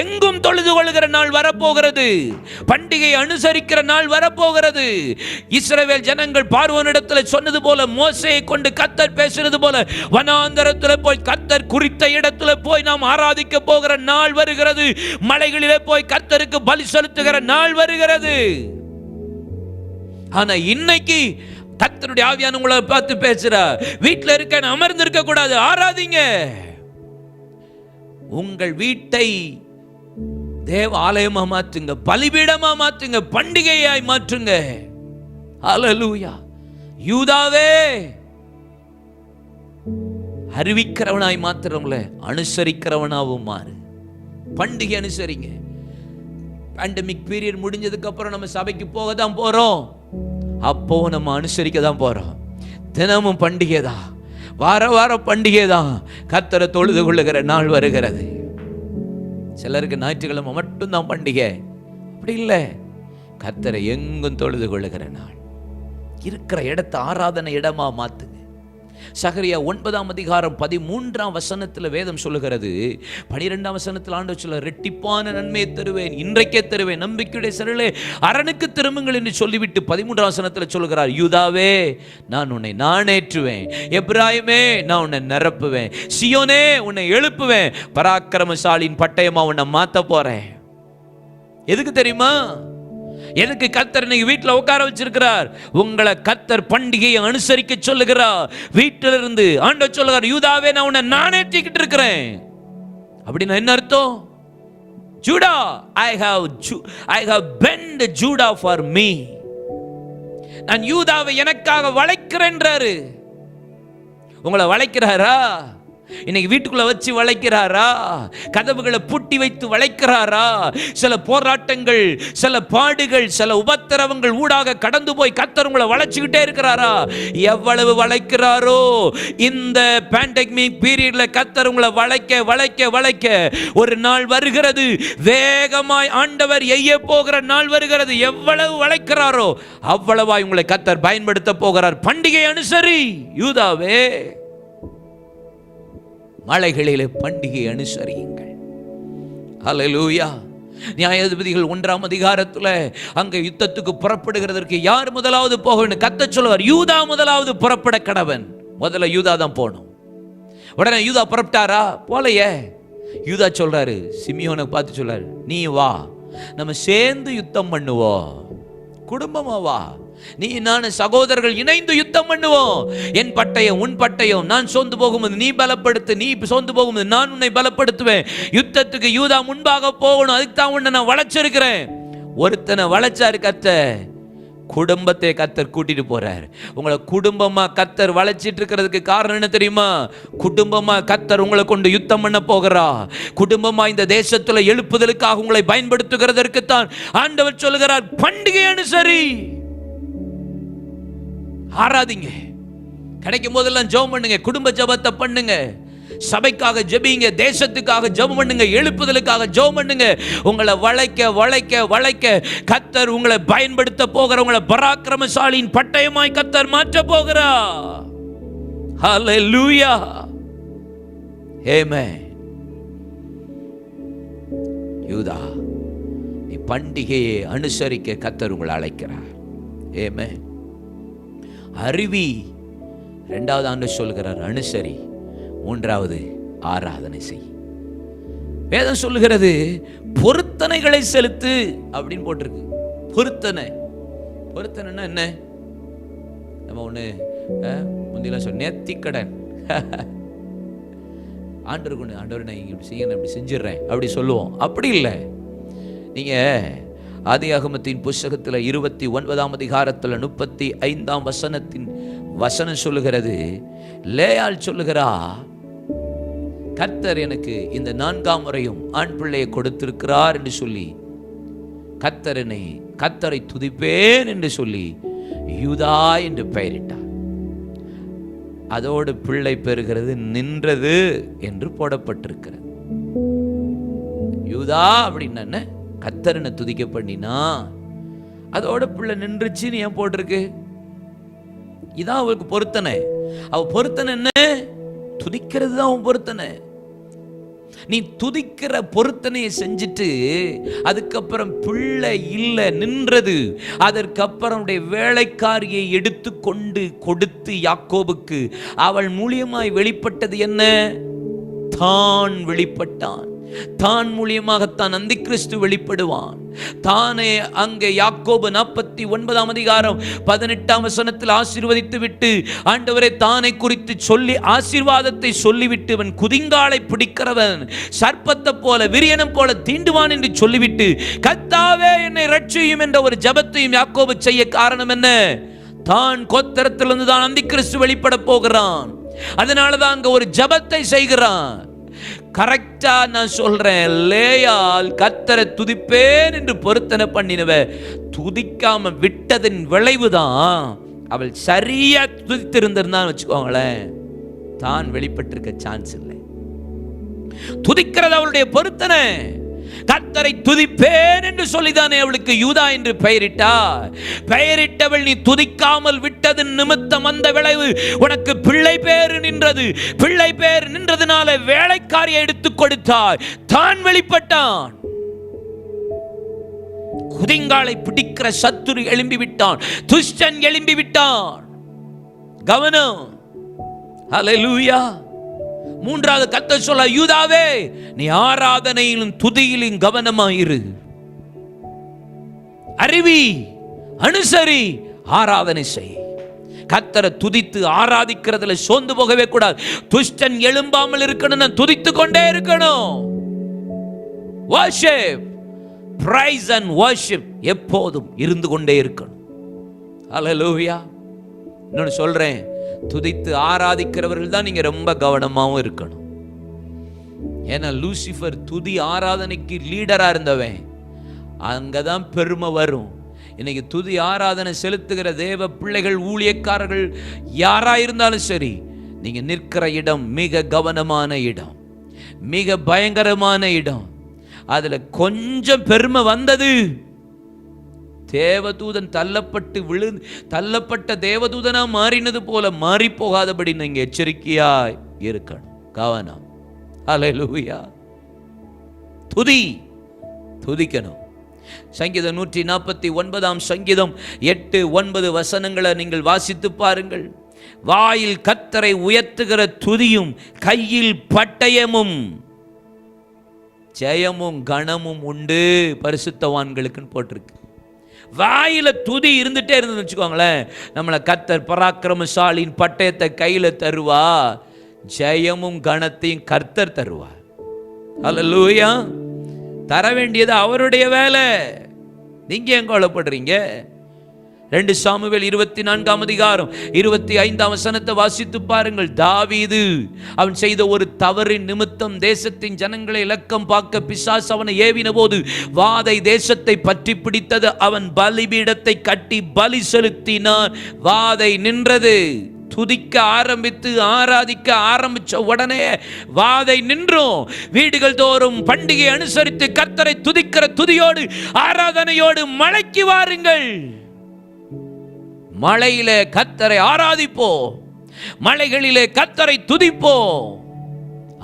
எங்கும் தொழுது கொள்ளுகிற நாள் வரப்போகிறது. பண்டிகையை அனுசரிக்கிற நாள் வரப்போகிறது. இஸ்ரவேல் ஜனங்கள் பார்வோனிடத்தில் சொன்னது போல, மோசேயை கொண்டு கர்த்தர் பேசினது போல, வனாந்தரத்தில் போய் கர்த்தர் குறித்த இடத்துல போய் நாம் ஆராதிக்க போகிற நாள் வருகிறது. மலைகளிலே போய் கர்த்தருக்கு பலி செலுத்துகிற நாள் வருகிறது. ஆனா இன்னைக்கு கர்த்தருடைய ஆவியான உங்களை பார்த்து பேசுற, வீட்டில் இருக்க அமர்ந்து இருக்க கூடாது, ஆராதிங்க. உங்கள் வீட்டை தேவ ஆலயமா மாற்றுங்க, பலிபீடமா மாற்றுங்க, பண்டிகையாய் மாற்றுங்க. ஹல்லேலூயா. யூதாவே, அறிவிக்கிறவனாய் மாத்திரங்கள, அனுசரிக்கிறவனாவும் மாறு. பண்டிகை அனுசரிங்க. பேண்டமிக் பீரியட் முடிஞ்சதுக்கு அப்புறம் நம்ம சபைக்கு போக தான் போறோம். அப்போ நம்ம அனுசரிக்க தான் போறோம். தினமும் பண்டிகை தான், வார வாரம் பண்டிகை தான். கர்த்தரை தொழுது கொள்ளுகிற நாள் வருகிறது. சிலருக்கு ஞாயிற்றுக்கிழமை மட்டும்தான் பண்டிகை. அப்படி இல்லை, கர்த்தரை எங்கும் தொழுது கொள்ளுகிற நாள். இருக்கிற இடத்தை ஆராதனை இடமா மாத்துங்க. சகரியா 9:13 வேதம் சொல்லுகிறது, 12 ஆண்டவர் சொல்ல, ரெட்டிப்பான நன்மையை தருவேன், இன்றைக்கே தருவேன், நம்பிக்கையுடைய சிறையிலே அரணுக்கு திரும்புங்கள் என்று சொல்லிவிட்டு 13 சொல்லுகிறார், யூதாவே நான் உன்னை நானேற்றுவேன், எப்ராயிமே நான் உன்னை நிரப்புவேன், சியோனே உன்னை எழுப்புவேன், பராக்கிரமசாலியின் பட்டயமா உன்னை மாத்த போறேன். எதுக்கு தெரியுமா? எனக்கு கர்த்தர் இன்னைக்கு வீட்டில் உட்கார வச்சிருக்கிறார். உங்களை கர்த்தர் பண்டிகையை அனுசரிக்க சொல்லுகிறார். வீட்டில இருந்து ஆண்டவர் சொல்லுகிறார், யூதாவே நான் உன்னை நானேற்றிக்கிட்டு இருக்கிறேன். அப்படின்னா என்ன அர்த்தம்? Judah, I have bent Judah for me. நான் யூதாவை எனக்காக வளைக்கிறேன்றாரு. உங்களை வளைக்கிறாரா? இன்னைக்கு வீட்டுக்குள்ள வச்சு வளைக்கிறாரா? கதவுகளை பூட்டி வைத்து வளைக்கிறாரா? சில போராட்டங்கள், சில பாடுகள், சில உபத்திரவங்கள் ஊடாக கடந்து போய் கர்த்தர் உங்களை வளைச்சுக்கிட்டே இருக்கிறாரா? எவ்வளவு வளைக்கிறாரோ, இந்த பேண்டமிக் பீரியட்ல கர்த்தர் உங்களை வளைக்க வளைக்க வளைக்க ஒரு நாள் வருகிறது, வேகமாய் ஆண்டவர் எய்ய போகிற நாள் வருகிறது. எவ்வளவு வளைக்கிறாரோ அவ்வளவாய் உங்களை கர்த்தர் பயன்படுத்த போகிறார். பண்டிகை அனுசரி யூதாவே, மலைகளிலே பண்டிகை அனுசரியுங்கள். ஹல்லேலூயா. நியாயாதிபதிகள் 1 அங்க யுத்தத்துக்கு புறப்படுகிறதற்கு யார் முதலாவது போக வேண்டும்? கர்த்தர் சொல்வார், யூதா முதலாவது புறப்பட கடவன். முதல்ல யூதா தான் போகணும். உடனே யூதா புறப்பட்டாரா? போலையே. யூதா சொல்றாரு, சிமியோனை பார்த்து சொல்றாரு, நீ வா, நம்ம சேர்ந்து யுத்தம் பண்ணுவோம், குடும்பமா வா, நீ நான் சகோதரர்கள் இணைந்து யுத்தம் பண்ணுவோம். என் பட்டயம் உன் பட்டயம், நான் சோர்ந்து போகும்போது நீ பலப்படுத்து, நீ சோர்ந்து போகும்போது நான் உன்னை பலப்படுத்துவேன். யுத்தத்துக்கு யூதா முன்பாக போகணும். அதுக்கு தான் உன்னை நான் வளைச்சிருக்கிறேன். ஒருத்தனை வளைச்சாரு கர்த்தர், குடும்பத்தை கர்த்தர் கூட்டிட்டு போறார். உங்களை குடும்பமா கர்த்தர் வளைச்சிட்டு இருக்கிறதுக்கு காரணம் என்ன தெரியுமா? குடும்பமா கர்த்தர் உங்களை கொண்டு யுத்தம் பண்ண போகிறா. குடும்பமா இந்த தேசத்துல எழுப்புதலுக்காக உங்களை பயன்படுத்துகிறதற்கு தான் ஆண்டவர் சொல்லுகிறார், பண்டிகை அனுசரி. ஆராதிங்க, கிடைக்கும் போதெல்லாம் ஜெபம் பண்ணுங்க, குடும்ப ஜெபத்தை பண்ணுங்க, சபைக்காக ஜெபிங்க, தேசத்துக்காக ஜெபம் பண்ணுங்க, எழுப்புதலுக்காக ஜெபம் பண்ணுங்க. உங்களை வளைக்க வளைக்க வளைக்க கர்த்தர் உங்களை பயன்படுத்த போகிற, உங்களை பராக்கிரமசாலியின் பட்டயமாய் கர்த்தர் மாற்ற போகிறார். ஹல்லேலூயா, ஆமென். யூதா, நீ பண்டிகையை அனுசரிக்க கர்த்தர் உங்களை அழைக்கிறார். ஆமென். அறிவி, 2வது ஆண்டவர் சொல்கிறார் அனுசரி, 3வது ஆராதனை செய். வேதம் சொல்லுகிறது பொருத்தனைகளை செலுத்து அப்படின்னு போட்டிருக்கு. பொருத்தனை, பொருத்தனைன்னா என்ன? நம்ம ஒண்ணு முந்தியெல்லாம் சொல்ல, நேர்த்திக்கடன். ஆண்டவருக்கு ஒன்று, ஆண்டவர் நான் இப்படி செய்யணும், இப்படி செஞ்சிடறேன் அப்படி சொல்லுவோம். அப்படி இல்லை. நீங்க ஆதியாகமத்தின் புஸ்தகத்தில் 29 35 வசனம் சொல்லுகிறது, லேயாள் சொல்லுகிறா, கர்த்தர் எனக்கு இந்த 4ஆம் முறையும் ஆண் பிள்ளையை கொடுத்திருக்கிறார் என்று சொல்லி கர்த்தரை துதிப்பேன் என்று சொல்லி யூதா என்று பெயரிட்டார். அதோடு பிள்ளை பெறுகிறது நின்றது என்று போடப்பட்டிருக்கிறது. யூதா அப்படின்னா கர்த்தரனை துதிக்க பண்ணினா அதோட பிள்ளை நின்றுச்சுன்னு ஏன் போட்டிருக்கு? இதான் அவளுக்கு பொருத்தனை. அவ பொருத்தனை என்ன? துதிக்கிறது தான் அவன் பொருத்தனை. நீ துதிக்கிற பொருத்தனையை செஞ்சுட்டு அதுக்கப்புறம் பிள்ளை இல்லை நின்றது, அதற்கப்புறம் வேலைக்காரியை எடுத்து கொண்டு கொடுத்து யாக்கோபுக்கு அவள் மூலியமாய் வெளிப்பட்டது என்ன? தான் வெளிப்பட்டான். தான் மூலியமாகத்தான் அந்தி கிறிஸ்து வெளிப்படுவான். தானே அங்கே யாக்கோபு 49 ஆசீர்வதித்து விட்டு ஆண்டவரை தானை குறித்து சொல்லி ஆசீர்வாதத்தை சொல்லிவிட்டு, அவன் குதிங்காலை பிடிக்கிறவன் சர்ப்பத்தை போல விரியனம் போல தீண்டுவான் என்று சொல்லிவிட்டு, கர்த்தாவே என்னை ரட்சியும் என்ற ஒரு ஜெபத்தையும் யாக்கோபு செய்ய காரணம் என்ன? தான் கோத்திரத்திலிருந்து தான் அந்தி கிறிஸ்து வெளிப்பட போகிறான். அதனாலதான் அங்க ஒரு ஜெபத்தை செய்கிறான். கரெக்டா நான் சொல்றேன், லேயால் கர்த்தரை துதிப்பேன் என்று பொருத்தனை பண்ணினவ துதிக்காம விட்டதின் விளைவுதான். அவள் சரியா துதித்திருந்திருந்தான்னு வச்சுக்கோங்களேன், தான் வெளிப்பட்டிருக்க சான்ஸ் இல்லை. துதிக்கிறது அவளுடைய பொருத்தனை. கர்த்தரை துதிப்பேன் என்று சொல்லிதானே அவளுக்கு யூதா என்று பெயரிட்டார். பெயரிட்டவள் நீ துதிக்காமல் விட்டது நிமித்தம் அந்த விளைவு உனக்கு பிள்ளை பேறு நின்றது. பிள்ளை பேறு நின்றதுனால வேலைக்காரியை எடுத்துக் கொடுத்தாய். தான் வெளிப்பட்டான். குதிங்காலை பிடிக்கிற சத்துரு எழும்பி விட்டான். துஷ்டன் எழும்பி விட்டான். கவனம். ஹல்லேலூயா. மூன்றாவது கர்த்தர் சொல்ல, யூதாவே நீ ஆராதனையிலும் துதியிலும் கவனமாயிரு. அறிவி, அனுசரி, ஆராதனை செய். கர்த்தரை துதித்து ஆராதிக்கிறதுல சோர்ந்து போகவே கூடாது. துஷ்டன் எழும்பாமல் இருக்கணும்னா துதித்து கொண்டே இருக்கணும். worship, praise and worship எப்போதும் இருந்து கொண்டே இருக்கணும். ஹல்லேலூயா. இன்னொன்னு சொல்றேன், துதித்து ஆராதிக்கிறவர்கள் தான் நீங்க ரொம்ப கவனமாவும் இருக்கணும். ஏன்னா லூசிஃபர் துதி ஆராதனைக்கு லீடரா இருந்தவன். அங்கதான் பெருமை வரும். இன்னைக்கு துதி ஆராதனை செலுத்துகிற தேவ பிள்ளைகள், ஊழியக்காரர்கள் யாரா இருந்தாலும் சரி, நீங்க நிற்கிற இடம் மிக கவனமான இடம், மிக பயங்கரமான இடம். அதுல கொஞ்சம் பெருமை வந்தது, தேவதூதன் தள்ளப்பட்ட தேவதூதனா மாறினது போல மாறி போகாதபடி நீங்க எச்சரிக்கையாய் இருக்கணும். கவனம். ஹல்லேலூயா. துதிக்கணும். சங்கீதம் 149 சங்கீதம் 8-9 வசனங்களை நீங்கள் வாசித்து பாருங்கள். வாயில் கர்த்தரை உயர்த்துகிற துதியும் கையில் பட்டயமும் ஜெயமும் கணமும் உண்டு பரிசுத்தவான்களுக்குன்னு போட்டிருக்கு. வாயில துதி இருந்துட்டே இருந்து வச்சுக்கோங்களேன், நம்மளை கர்த்தர் பராக்கிரமசாலியின் பட்டயத்தை கையில தருவா, ஜெயமும் கணத்தையும் கர்த்தர் தருவா. ஹல்லேலூயா. தர வேண்டியது அவருடைய வேலை. நீங்க ஏன் கவலைப்படுறீங்க? 2 சாமுவேல் 24 25 வசனத்தை வாசித்து பாருங்கள். தாவீது அவன் செய்த ஒரு தவறின் நிமித்தம் தேசத்தின் ஜனங்களை இலக்கம் பார்க்க பிசாசு அவனை ஏவின போது வாதை தேசத்தை பற்றி பிடித்தது. அவன் பலிபீடத்தை கட்டி பலி செலுத்தினான். வாதை நின்றது. துதிக்க ஆரம்பித்து ஆராதிக்க ஆரம்பிச்ச உடனே வாதை நின்றும். வீடுகள் தோறும் பண்டிகை அனுசரித்து கர்த்தரை துதிக்கிற துதியோடு ஆராதனையோடு மலைக்கு வாருங்கள். மலையிலே கர்த்தரை ஆராதிப்போ, மலைகளிலே கர்த்தரை துதிப்போ.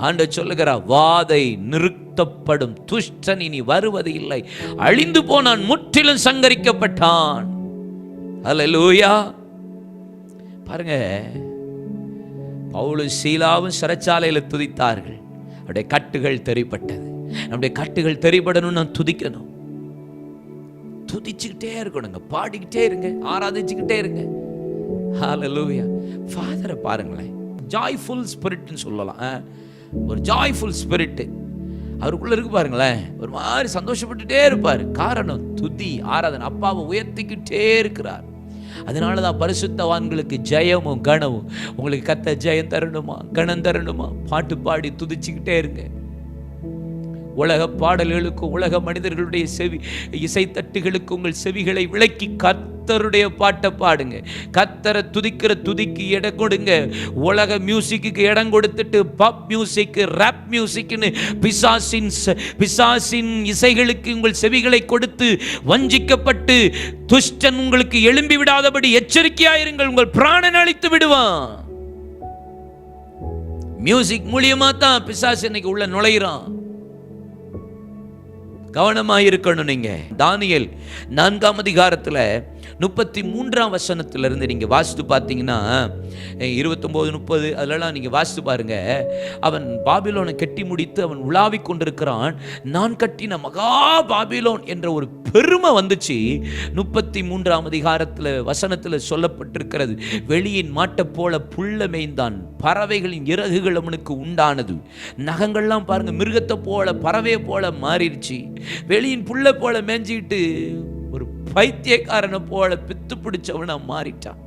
ஆண்டவர் சொல்லுகிறார், வாதை நிறுத்தப்படும், துஷ்டன் இனி வருவது இல்லை, அழிந்து போனான், முற்றிலும் சங்கரிக்கப்பட்டான். ஹல்லேலூயா. பாருங்க, பவுலும் சீலாவும் சிறைச்சாலையில் துதித்தார்கள். அவருடைய கட்டுகள் தெரிப்பட்டது. நம்முடைய கட்டுகள் தெரிப்படணும், நான் துதிக்கணும். துதிச்சுக்கிட்டே இருக்கணுங்க, பாடிக்கிட்டே இருங்க, ஆராதிச்சுக்கிட்டே இருங்க. ஹல்லேலூயா. ஃபாதரை பாருங்களேன், ஜாய்ஃபுல் ஸ்பிரிட்னு சொல்லலாம். ஒரு ஜாய்ஃபுல் ஸ்பிரிட் அவருக்குள்ள இருக்கு பாருங்களேன். ஒரு மாதிரி சந்தோஷப்பட்டுட்டே இருப்பார். காரணம் துதி ஆராதனை. அப்பாவை உயர்த்திக்கிட்டே இருக்கிறார். அதனாலதான் பரிசுத்தவான்களுக்கு ஜெயமும் கணமும். உங்களுக்கு கர்த்தர் ஜெயம் தரணுமா, கணம் தரணுமா, பாட்டு பாடி துதிச்சுக்கிட்டே இருங்க. உலக பாடல்களுக்கு, உலக மனிதர்களுடைய இசைத்தட்டுகளுக்கு உங்கள் செவிகளை விளக்கி கர்த்தருடைய பாட்டை பாடுங்க. கர்த்தரை துதிக்கிற துதிக்கு இடம் கொடுங்க. உலக மியூசிக்கு இடம் கொடுத்துட்டு பாப் மியூசிக், ராப் மியூசிக்னு பிசாசின் இசைகளுக்கு உங்கள் செவிகளை கொடுத்து வஞ்சிக்கப்பட்டு துஷ்டன் உங்களுக்கு எழும்பி விடாதபடி எச்சரிக்கையாயிருங்கள். உங்கள் பிராணன் அழித்து விடுவான். மியூசிக் மூலியமா தான் பிசாசு இன்னைக்கு உள்ள நுழையிறான். கவனமாயிருக்கணும். நீங்க தானியேல் 4 33 வசனத்திலிருந்து நீங்க வாசித்து பார்த்தீங்கன்னா 29-30 அதெல்லாம் நீங்க வாசித்து பாருங்க. அவன் பாபிலோனை கட்டி முடித்து அவன் உலாவிக் கொண்டிருக்கிறான். நான் கட்டின மகா பாபிலோன் என்ற ஒரு பெருமை வந்துச்சு. 33 வசனத்தில் சொல்லப்பட்டிருக்கிறது, வெளியின் மாட்டை போல புல்ல மேய்ந்தான், பறவைகளின் இறகுகள் அவனுக்கு உண்டானது. நகங்கள்லாம் பாருங்க மிருகத்தை போல பறவையை போல மாறிடுச்சு. வெளியின் புல்ல போல மேய்ஞ்சிட்டு ஒரு பைத்தியக்காரனை போல பித்து பிடிச்சவனா மாறிட்டான்.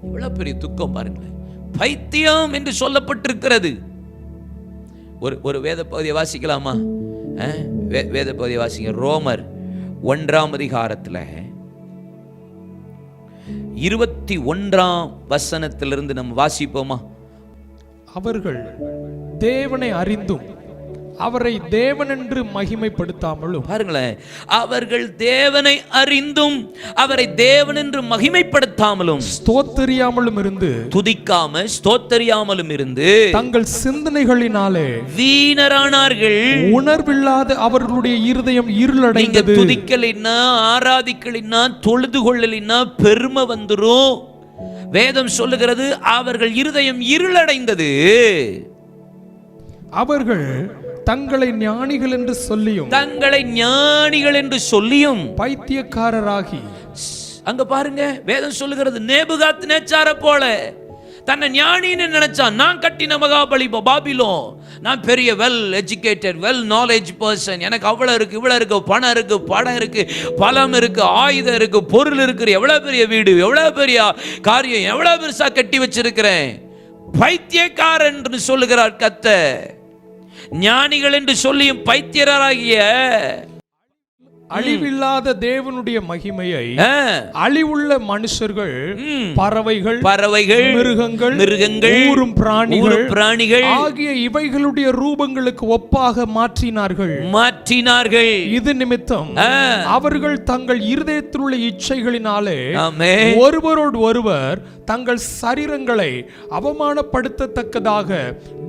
இவ்வளவு பெரிய துக்கம் பாருங்களேன். பைத்தியம் என்று சொல்லப்பட்டிருக்கிறது. ஒரு வேத பகுதியை வாசிக்கலாமா? வேத பகுதியை வாசிங்க. ரோமர் 1 21 நம்ம வாசிப்போமா? அவர்கள் தேவனை அறிந்தும் அவரை தேவன் என்று மகிமைப்படுத்தாமலும். பாருங்களேன், அவர்கள் தேவனை அறிந்தும் அவரை தேவன் என்று மகிமைப்படுத்தாமலும், ஸ்தோத்தரியாமலும் இருந்து, துதிக்காம ஸ்தோத்தரியாமலும் இருந்து, தங்கள் சிந்தனைகளினாலே வீணரானார்கள். உணர்வில்லாத அவர்களுடைய இருதயம் இருளடைந்தது. துதிக்கலைன்னா, ஆராதிக்கலைன்னா, தொழுது கொள்ளலைன்னா பெருமை வந்துரும். வேதம் சொல்லுகிறது அவர்கள் இருதயம் இருளடைந்தது. அவர்கள் தங்களை ஞானிகள் என்று சொல்லியும், தங்களை ஞானிகள் என்று சொல்லியும் பைத்தியக்காரராகி. அங்க பாருங்க, வேதம் சொல்லுகிறது நேபுகாத்நேச்சாரை போல தன்னை ஞானின்னு நினைச்சான். நான் கட்டின பாபிலோன், நான் பெரிய well educated well knowledge person, எனக்கு அவ்வளவு இருக்கு, இவ்வளவு இருக்கு, பணம் இருக்கு, படம் இருக்கு, பலம் இருக்கு, ஆயுதம் இருக்கு, பொருள் இருக்கு, எவ்வளவு பெரிய வீடு, எவ்வளவு பெரிய காரியம், எவ்வளவு பெருசா கட்டி வச்சிருக்கிறேன். பைத்தியக்காரன் என்று சொல்லுகிறார் கர்த்தர். ஞானிகள் என்று சொல்லியும் பைத்தியராகிய அழிவில்லாத தேவனுடைய மகிமையை அழிவுள்ள மனுஷர்கள், பறவைகள், மிருகங்கள், ஊரும் பிராணிகள் ஆகிய இவைகளுடைய ரூபங்களுக்கு ஒப்பாக மாற்றினார்கள். இது நிமித்தம் அவர்கள் தங்கள் இருதயத்தில் உள்ள இச்சைகளினாலே ஒருவரோடு ஒருவர் தங்கள் சரீரங்களை அவமானப்படுத்தத்தக்கதாக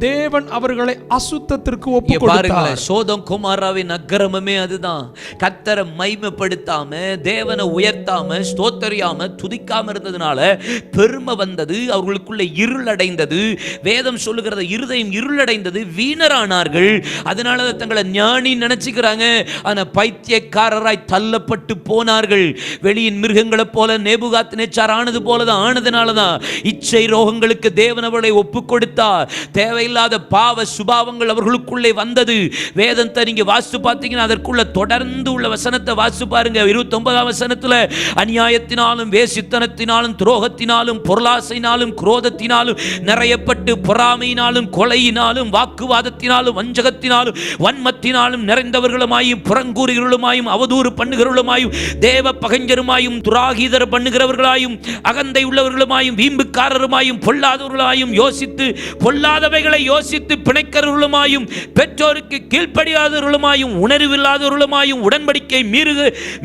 தேவன் அவர்களை அசுத்தத்திற்கு ஒப்புக் கொடுத்தார். சோதம் குமாராவின் அக்கிரமமே அதுதான். கர்த்தரை மைமைப்படுத்தாம, தேவனை உயர்த்தாம, ஸ்தோத்தரியாம, துதிக்காம இருந்ததுனால பெருமை வந்தது, அவர்களுக்குள்ள இருள் அடைந்தது. வேதம் சொல்லுகிறது இருதயம் இருளடைந்தது, வீணரானார்கள். அதனால தங்களை ஞானி நினைச்சுக்கிறாங்க. ஆனா பைத்தியக்காரராய் தள்ளப்பட்டு போனார்கள். வெளியின் மிருகங்களை போல நேபுகாத்நேச்சார் ஆனது போலதான். ஆனதுனாலதான் இச்சை ரோகங்களுக்கு தேவன் அவர்களை ஒப்பு கொடுத்தார். தேவையில்லாத பாவ சுபாவங்கள் அவர்களுக்குள்ளே வந்தது. வேதத்தை நீங்க வாசித்து பார்த்தீங்கன்னா அதற்குள்ள தொடர்ந்து உள்ள வசனத்தை வாசித்து பாருங்க. 29ஆம் வசனத்துல அநியாயத்தினாலும், வேசித்தனத்தினாலும், துரோகத்தினாலும், பொருளாசையினாலும், குரோதத்தினாலும் நிறையப்பட்டு பொறாமையினாலும், கொலையினாலும், வாக்குவாதத்தினாலும், வஞ்சகத்தினாலும், வன்மத்தினாலும் நிறைந்தவர்களுமாயும், புறங்கூறுகளுமாயும், அவதூறு பண்ணுகிறவர்களுமாயும், தேவ பகஞ்சருமாயும், துராகீதர பண்ணுகிறவர்களாயும், அகந்தை உள்ளவர்களுமாயும், வீம்புக்காரருமாயும், பொல்லாதவர்களாயும், யோசித்து பொல்லாதவைகளை யோசித்து பிணைக்கிறவர்களுமாயும், பெற்றோருக்கு கீழ்ப்படியாதவர்களுமாயும், உணர்வில்லாதவர்களுமாயும், உடன்படிக்கை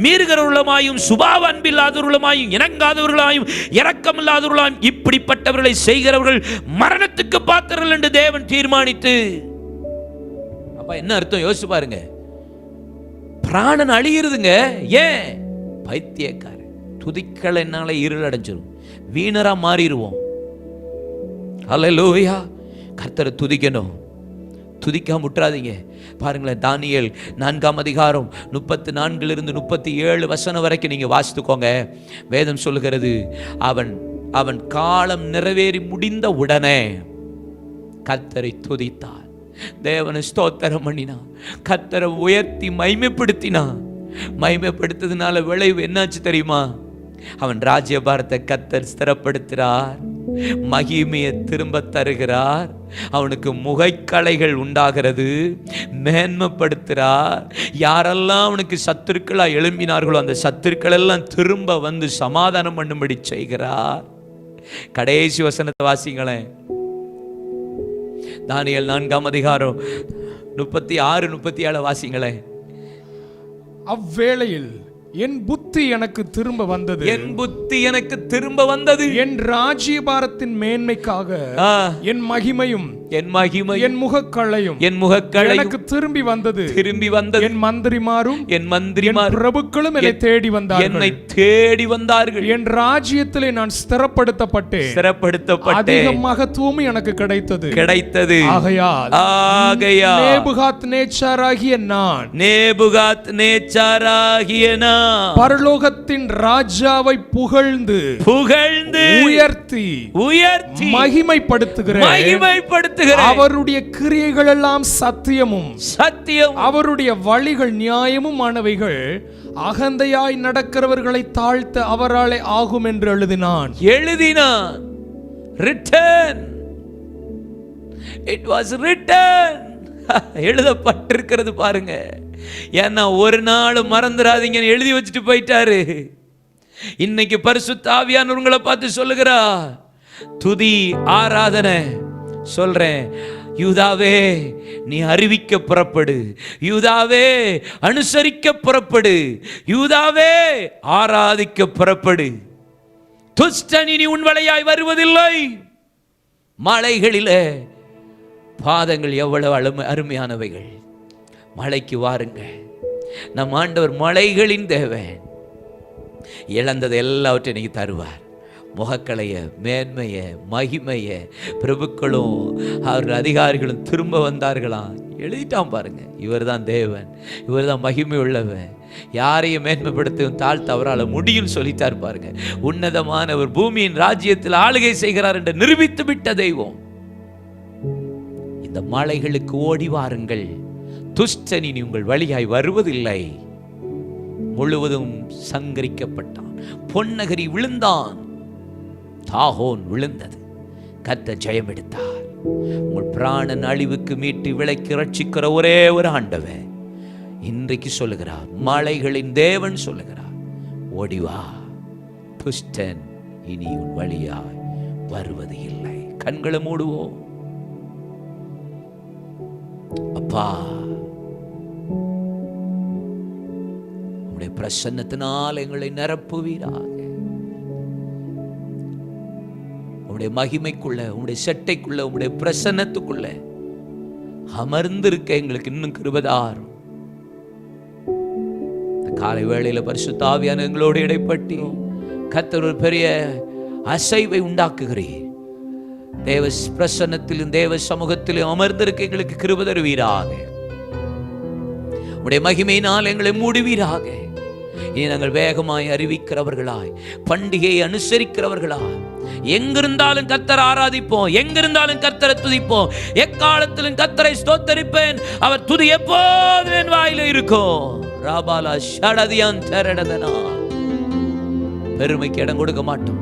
மீறுகிறவர்களுமாயும், சுபாவ அன்பில்லாதவர்களுமாயும், இணங்காதவர்களாயும், இரக்கமில்லாதவர்களாயும், இப்படிப்பட்டவர்களை செய்கிறவர்கள் மரணத்துக்கு பாத்திரர்கள் என்று தேவன் தீர்மானித்து. அப்ப என்ன அர்த்தம் யோசிச்சு பாருங்க. பிராணன் அழிகிறதுங்க. ஏன்? பைத்தியக்காரன். துதிக்கள் என்னால இருள் அடைஞ்சிரும், வீணரா மாறிடுவோம். அல்லேலூயா. கர்த்தரை துதிக்கணும், துதிக்காம விட்டுறாதீங்க. பாருங்களேன், தானியேல் 4ஆம் அதிகாரம் 34 37 வசனம் வரைக்கும் நீங்க வாசித்துக்கோங்க. வேதம் சொல்லுகிறது அவன் காலம் நிறைவேறி முடிந்த உடனே கர்த்தரை துதித்தார், தேவனை ஸ்தோத்திரம் பண்ணினான், கர்த்தரை உயர்த்தி மைமைப்படுத்தினான். மைமைப்படுத்ததுனால விளைவு என்னாச்சு தெரியுமா? அவன் ராஜ்யபாரத்தை கர்த்தர் ஸ்திரப்படுத்துகிறார், மகிமையை திரும்ப தருகிறார், அவனுக்கு முகைக்களைகள் உண்டாகிறது, மேன்மைப்படுத்துகிறார். யாரெல்லாம் அவனுக்கு சத்துருக்களா எழும்பினார்களோ அந்த சத்துருக்கள் எல்லாம் திரும்ப வந்து சமாதானம் பண்ணும்படி செய்கிறார். கடைசி வசனத்தை வாசிங்களேன். தானியேல் 4ஆம் அதிகாரம் 36 37 வாசிங்களேன். அவ்வேளையில் என் புத்தி எனக்கு திரும்ப வந்தது, என் புத்தி எனக்கு திரும்ப வந்தது, என் ராஜ்யபாரத்தின் மேன்மைக்காக என் மகிமையும் என் முகக்களையும் எனக்கு திரும்பி வந்தது. என் மந்திரிமாரும் பிரபுக்களும் என்னை தேடி வந்தார்கள். என் ராஜ்யத்திலே நான் ஸ்திரப்படுத்தப்பட்டேன். அதிக மகத்துவமும் எனக்கு கிடைத்தது. ஆகையால் நேபுகாத்நேச்சாராகிய நான் பரலோகத்தின் ராஜாவை புகழ்ந்து உயர்த்தி மகிமைப்படுத்துகிறேன். அவருடைய கிரியைகள் எல்லாம் சத்தியமும் அவருடைய வழிகள் நியாயமும் ஆனவைகள். அகந்தையாய் நடக்கிறவர்களை தாழ்த்த அவராலே ஆகும் என்று எழுதினான். எழுதப்பட்டிருக்கிறது பாருங்க. ஏன்னா ஒரு நாள் மறந்துடாதீங்கன்னு எழுதி வச்சுட்டு போயிட்டாரு. இன்னைக்கு பரிசுத்த ஆவியானவர்களை பார்த்து சொல்லுகிறா, துதி ஆராதனை சொல்றேன், யூதாவே நீ அறிவிக்க புறப்படு, யூதாவே அனுசரிக்க புறப்படு, யூதாவே ஆராதிக்க புறப்படு. துஷ்டன் இனி உன் வழியாய் வருவதில்லை. மலைகளிலே பாதங்கள் எவ்வளவு அருமையானவைகள். மலைக்கு வாருங்கள். நம் ஆண்டவர் மலைகளின் தேவன். இழந்தது எல்லாவற்றையும் நீங்க தருவார். முகக்கலைய, மேன்மைய, மகிமைய. பிரபுக்களும் அவர்கள் அதிகாரிகளும் திரும்ப வந்தார்களாம். எழுதிட்டான் பாருங்க. இவர் தான் தேவன், இவர் தான் மகிமை உள்ளவன், யாரையும் மேன்மைப்படுத்தவும் தாழ்த்த அவரால் முடியும் சொல்லித்தார் பாருங்க. உன்னதமானவர் பூமியின் ராஜ்யத்தில் ஆளுகை செய்கிறார் என்று நிரூபித்து விட்ட தெய்வம். இந்த மலைகளுக்கு ஓடி வாருங்கள். துஷ்டன் இனி உங்கள் வழியாய் வருவதில்லை. முழுவதும் சங்கரிக்கப்பட்டான். பொன்னகரி விழுந்தான், தாகோன் விழுந்தது. கர்த்தர் ஜெயம் எடுத்தார். உங்கள் பிராணன் அழிவுக்கு மீட்டு விலைக்கு ரட்சிக்கிற ஒரே ஒரு ஆண்டவர் இன்றைக்கு சொல்லுகிறார். மலைகளின் தேவன் சொல்லுகிறார், ஓடிவா, துஷ்டன் இனி உன் வழியாய் வருவது இல்லை. கண்களை மூடுவோம். அப்பா, உம்முடைய பிரசன்னத்தினால் எங்களை நிரப்புவீராக. உம்முடைய மகிமைக்குள்ள, உம்முடைய செட்டைக்குள்ள, உம்முடைய பிரசன்னத்துக்குள்ள அமர்ந்திருக்க எங்களுக்கு இன்னும் கிருபைதாரும். காலை வேளையில பரிசுத்த ஆவியான எங்களோடு இடைப்பட்டு கர்த்தர் ஒரு பெரிய அசைவை உண்டாக்குகிறீர். தேவ பிரசன்னத்திலும் தேவ சமூகத்திலும் அமர்ந்திருக்க எங்களுக்கு கிருபை தருவீராக. உம்முடைய மகிமையினால் எங்களை மூடுவீராக. இனி நாங்கள் வேகமாய் அறிவிக்கிறவர்களாய், பண்டிகையை அனுசரிக்கிறவர்களாய், எங்கிருந்தாலும் கர்த்தரை ஆராதிப்போம், எங்கிருந்தாலும் கர்த்தரை துதிப்போம். எக்காலத்திலும் கர்த்தரை ஸ்தோத்தரிப்பேன், அவர் துதி எப்போதும் என் வாயில இருக்கும். ராபாலா ஷடதியான் தரடதனா. பெருமைக்கு இடம் கொடுக்க மாட்டோம்.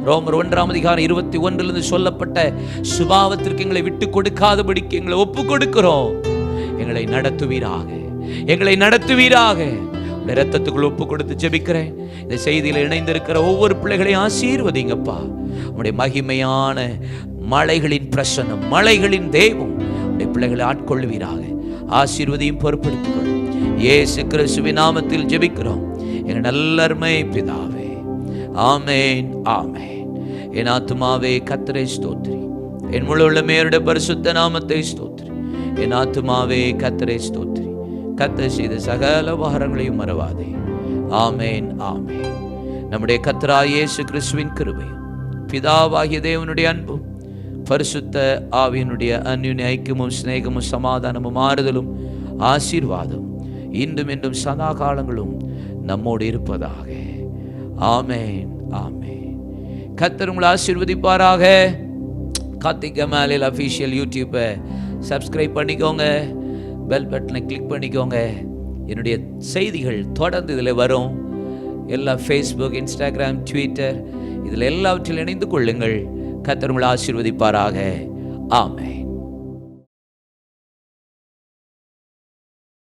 ரோமர் 1:21 சொல்லப்பட்ட சுபாவத்திற்கு எங்களை விட்டு கொடுக்காதபடிக்கு எங்களை ஒப்பு கொடுக்கிறோம். எங்களை நடத்துவீராக, எங்களை நடத்துவீராக. இரத்தத்துக்குள் ஒப்பு கொடுத்து ஜெபிக்கிறேன். இந்த செய்தியில் இணைந்திருக்கிற ஒவ்வொரு பிள்ளைகளையும் ஆசீர்வதிங்கப்பா. உடைய மகிமையான மலைகளின் பிரசன்னம், மலைகளின் தெய்வம் உடைய பிள்ளைகளை ஆட்கொள்ளுவீராக. ஆசீர்வதியும் பொறுப்படுத்திக் இயேசு கிறிஸ்துவின் நாமத்தில் ஜெபிக்கிறோம் எங்கள் நல்லருமை பிதாவே. ஆமேன், ஆமேன். என் ஆத்துமாவே கர்த்தரை ஸ்தோத்திரி, என் முழு உள்ளமேருடைய பரிசுத்த நாமத்தை ஸ்தோத்திரி. என் ஆத்துமாவே கர்த்தரை ஸ்தோத்திரி, கர்த்தர் செய்த சகல உபகாரங்களையும் மறவாதே. ஆமேன், ஆமேன். நம்முடைய கர்த்தராகிய இயேசு கிறிஸ்துவின் கிருபையும் பிதாவாகிய தேவனுடைய அன்பும் பரிசுத்த ஆவியினுடைய அன்யோன்ய ஐக்கியமும் சிநேகமும் சமாதானமும் ஆறுதலும் ஆசீர்வாதம் இன்றும் என்றும் சதா காலங்களும் நம்மோடு இருப்பதாக. ஆமேன், ஆமேன். கர்த்தர் உங்களை ஆசீர்வதிப்பாராக. கார்த்திக் கமாலில் அஃபீஷியல் யூடியூப்பை சப்ஸ்கிரைப் பண்ணிக்கோங்க, பெல் பட்டனை கிளிக் பண்ணிக்கோங்க. என்னுடைய செய்திகள் தொடர்ந்து இதில் வரும். எல்லா ஃபேஸ்புக், இன்ஸ்டாகிராம், ட்விட்டர் இதில் எல்லாவற்றில் இணைந்து கொள்ளுங்கள். கர்த்தர் உங்களை ஆசீர்வதிப்பாராக. ஆமென்.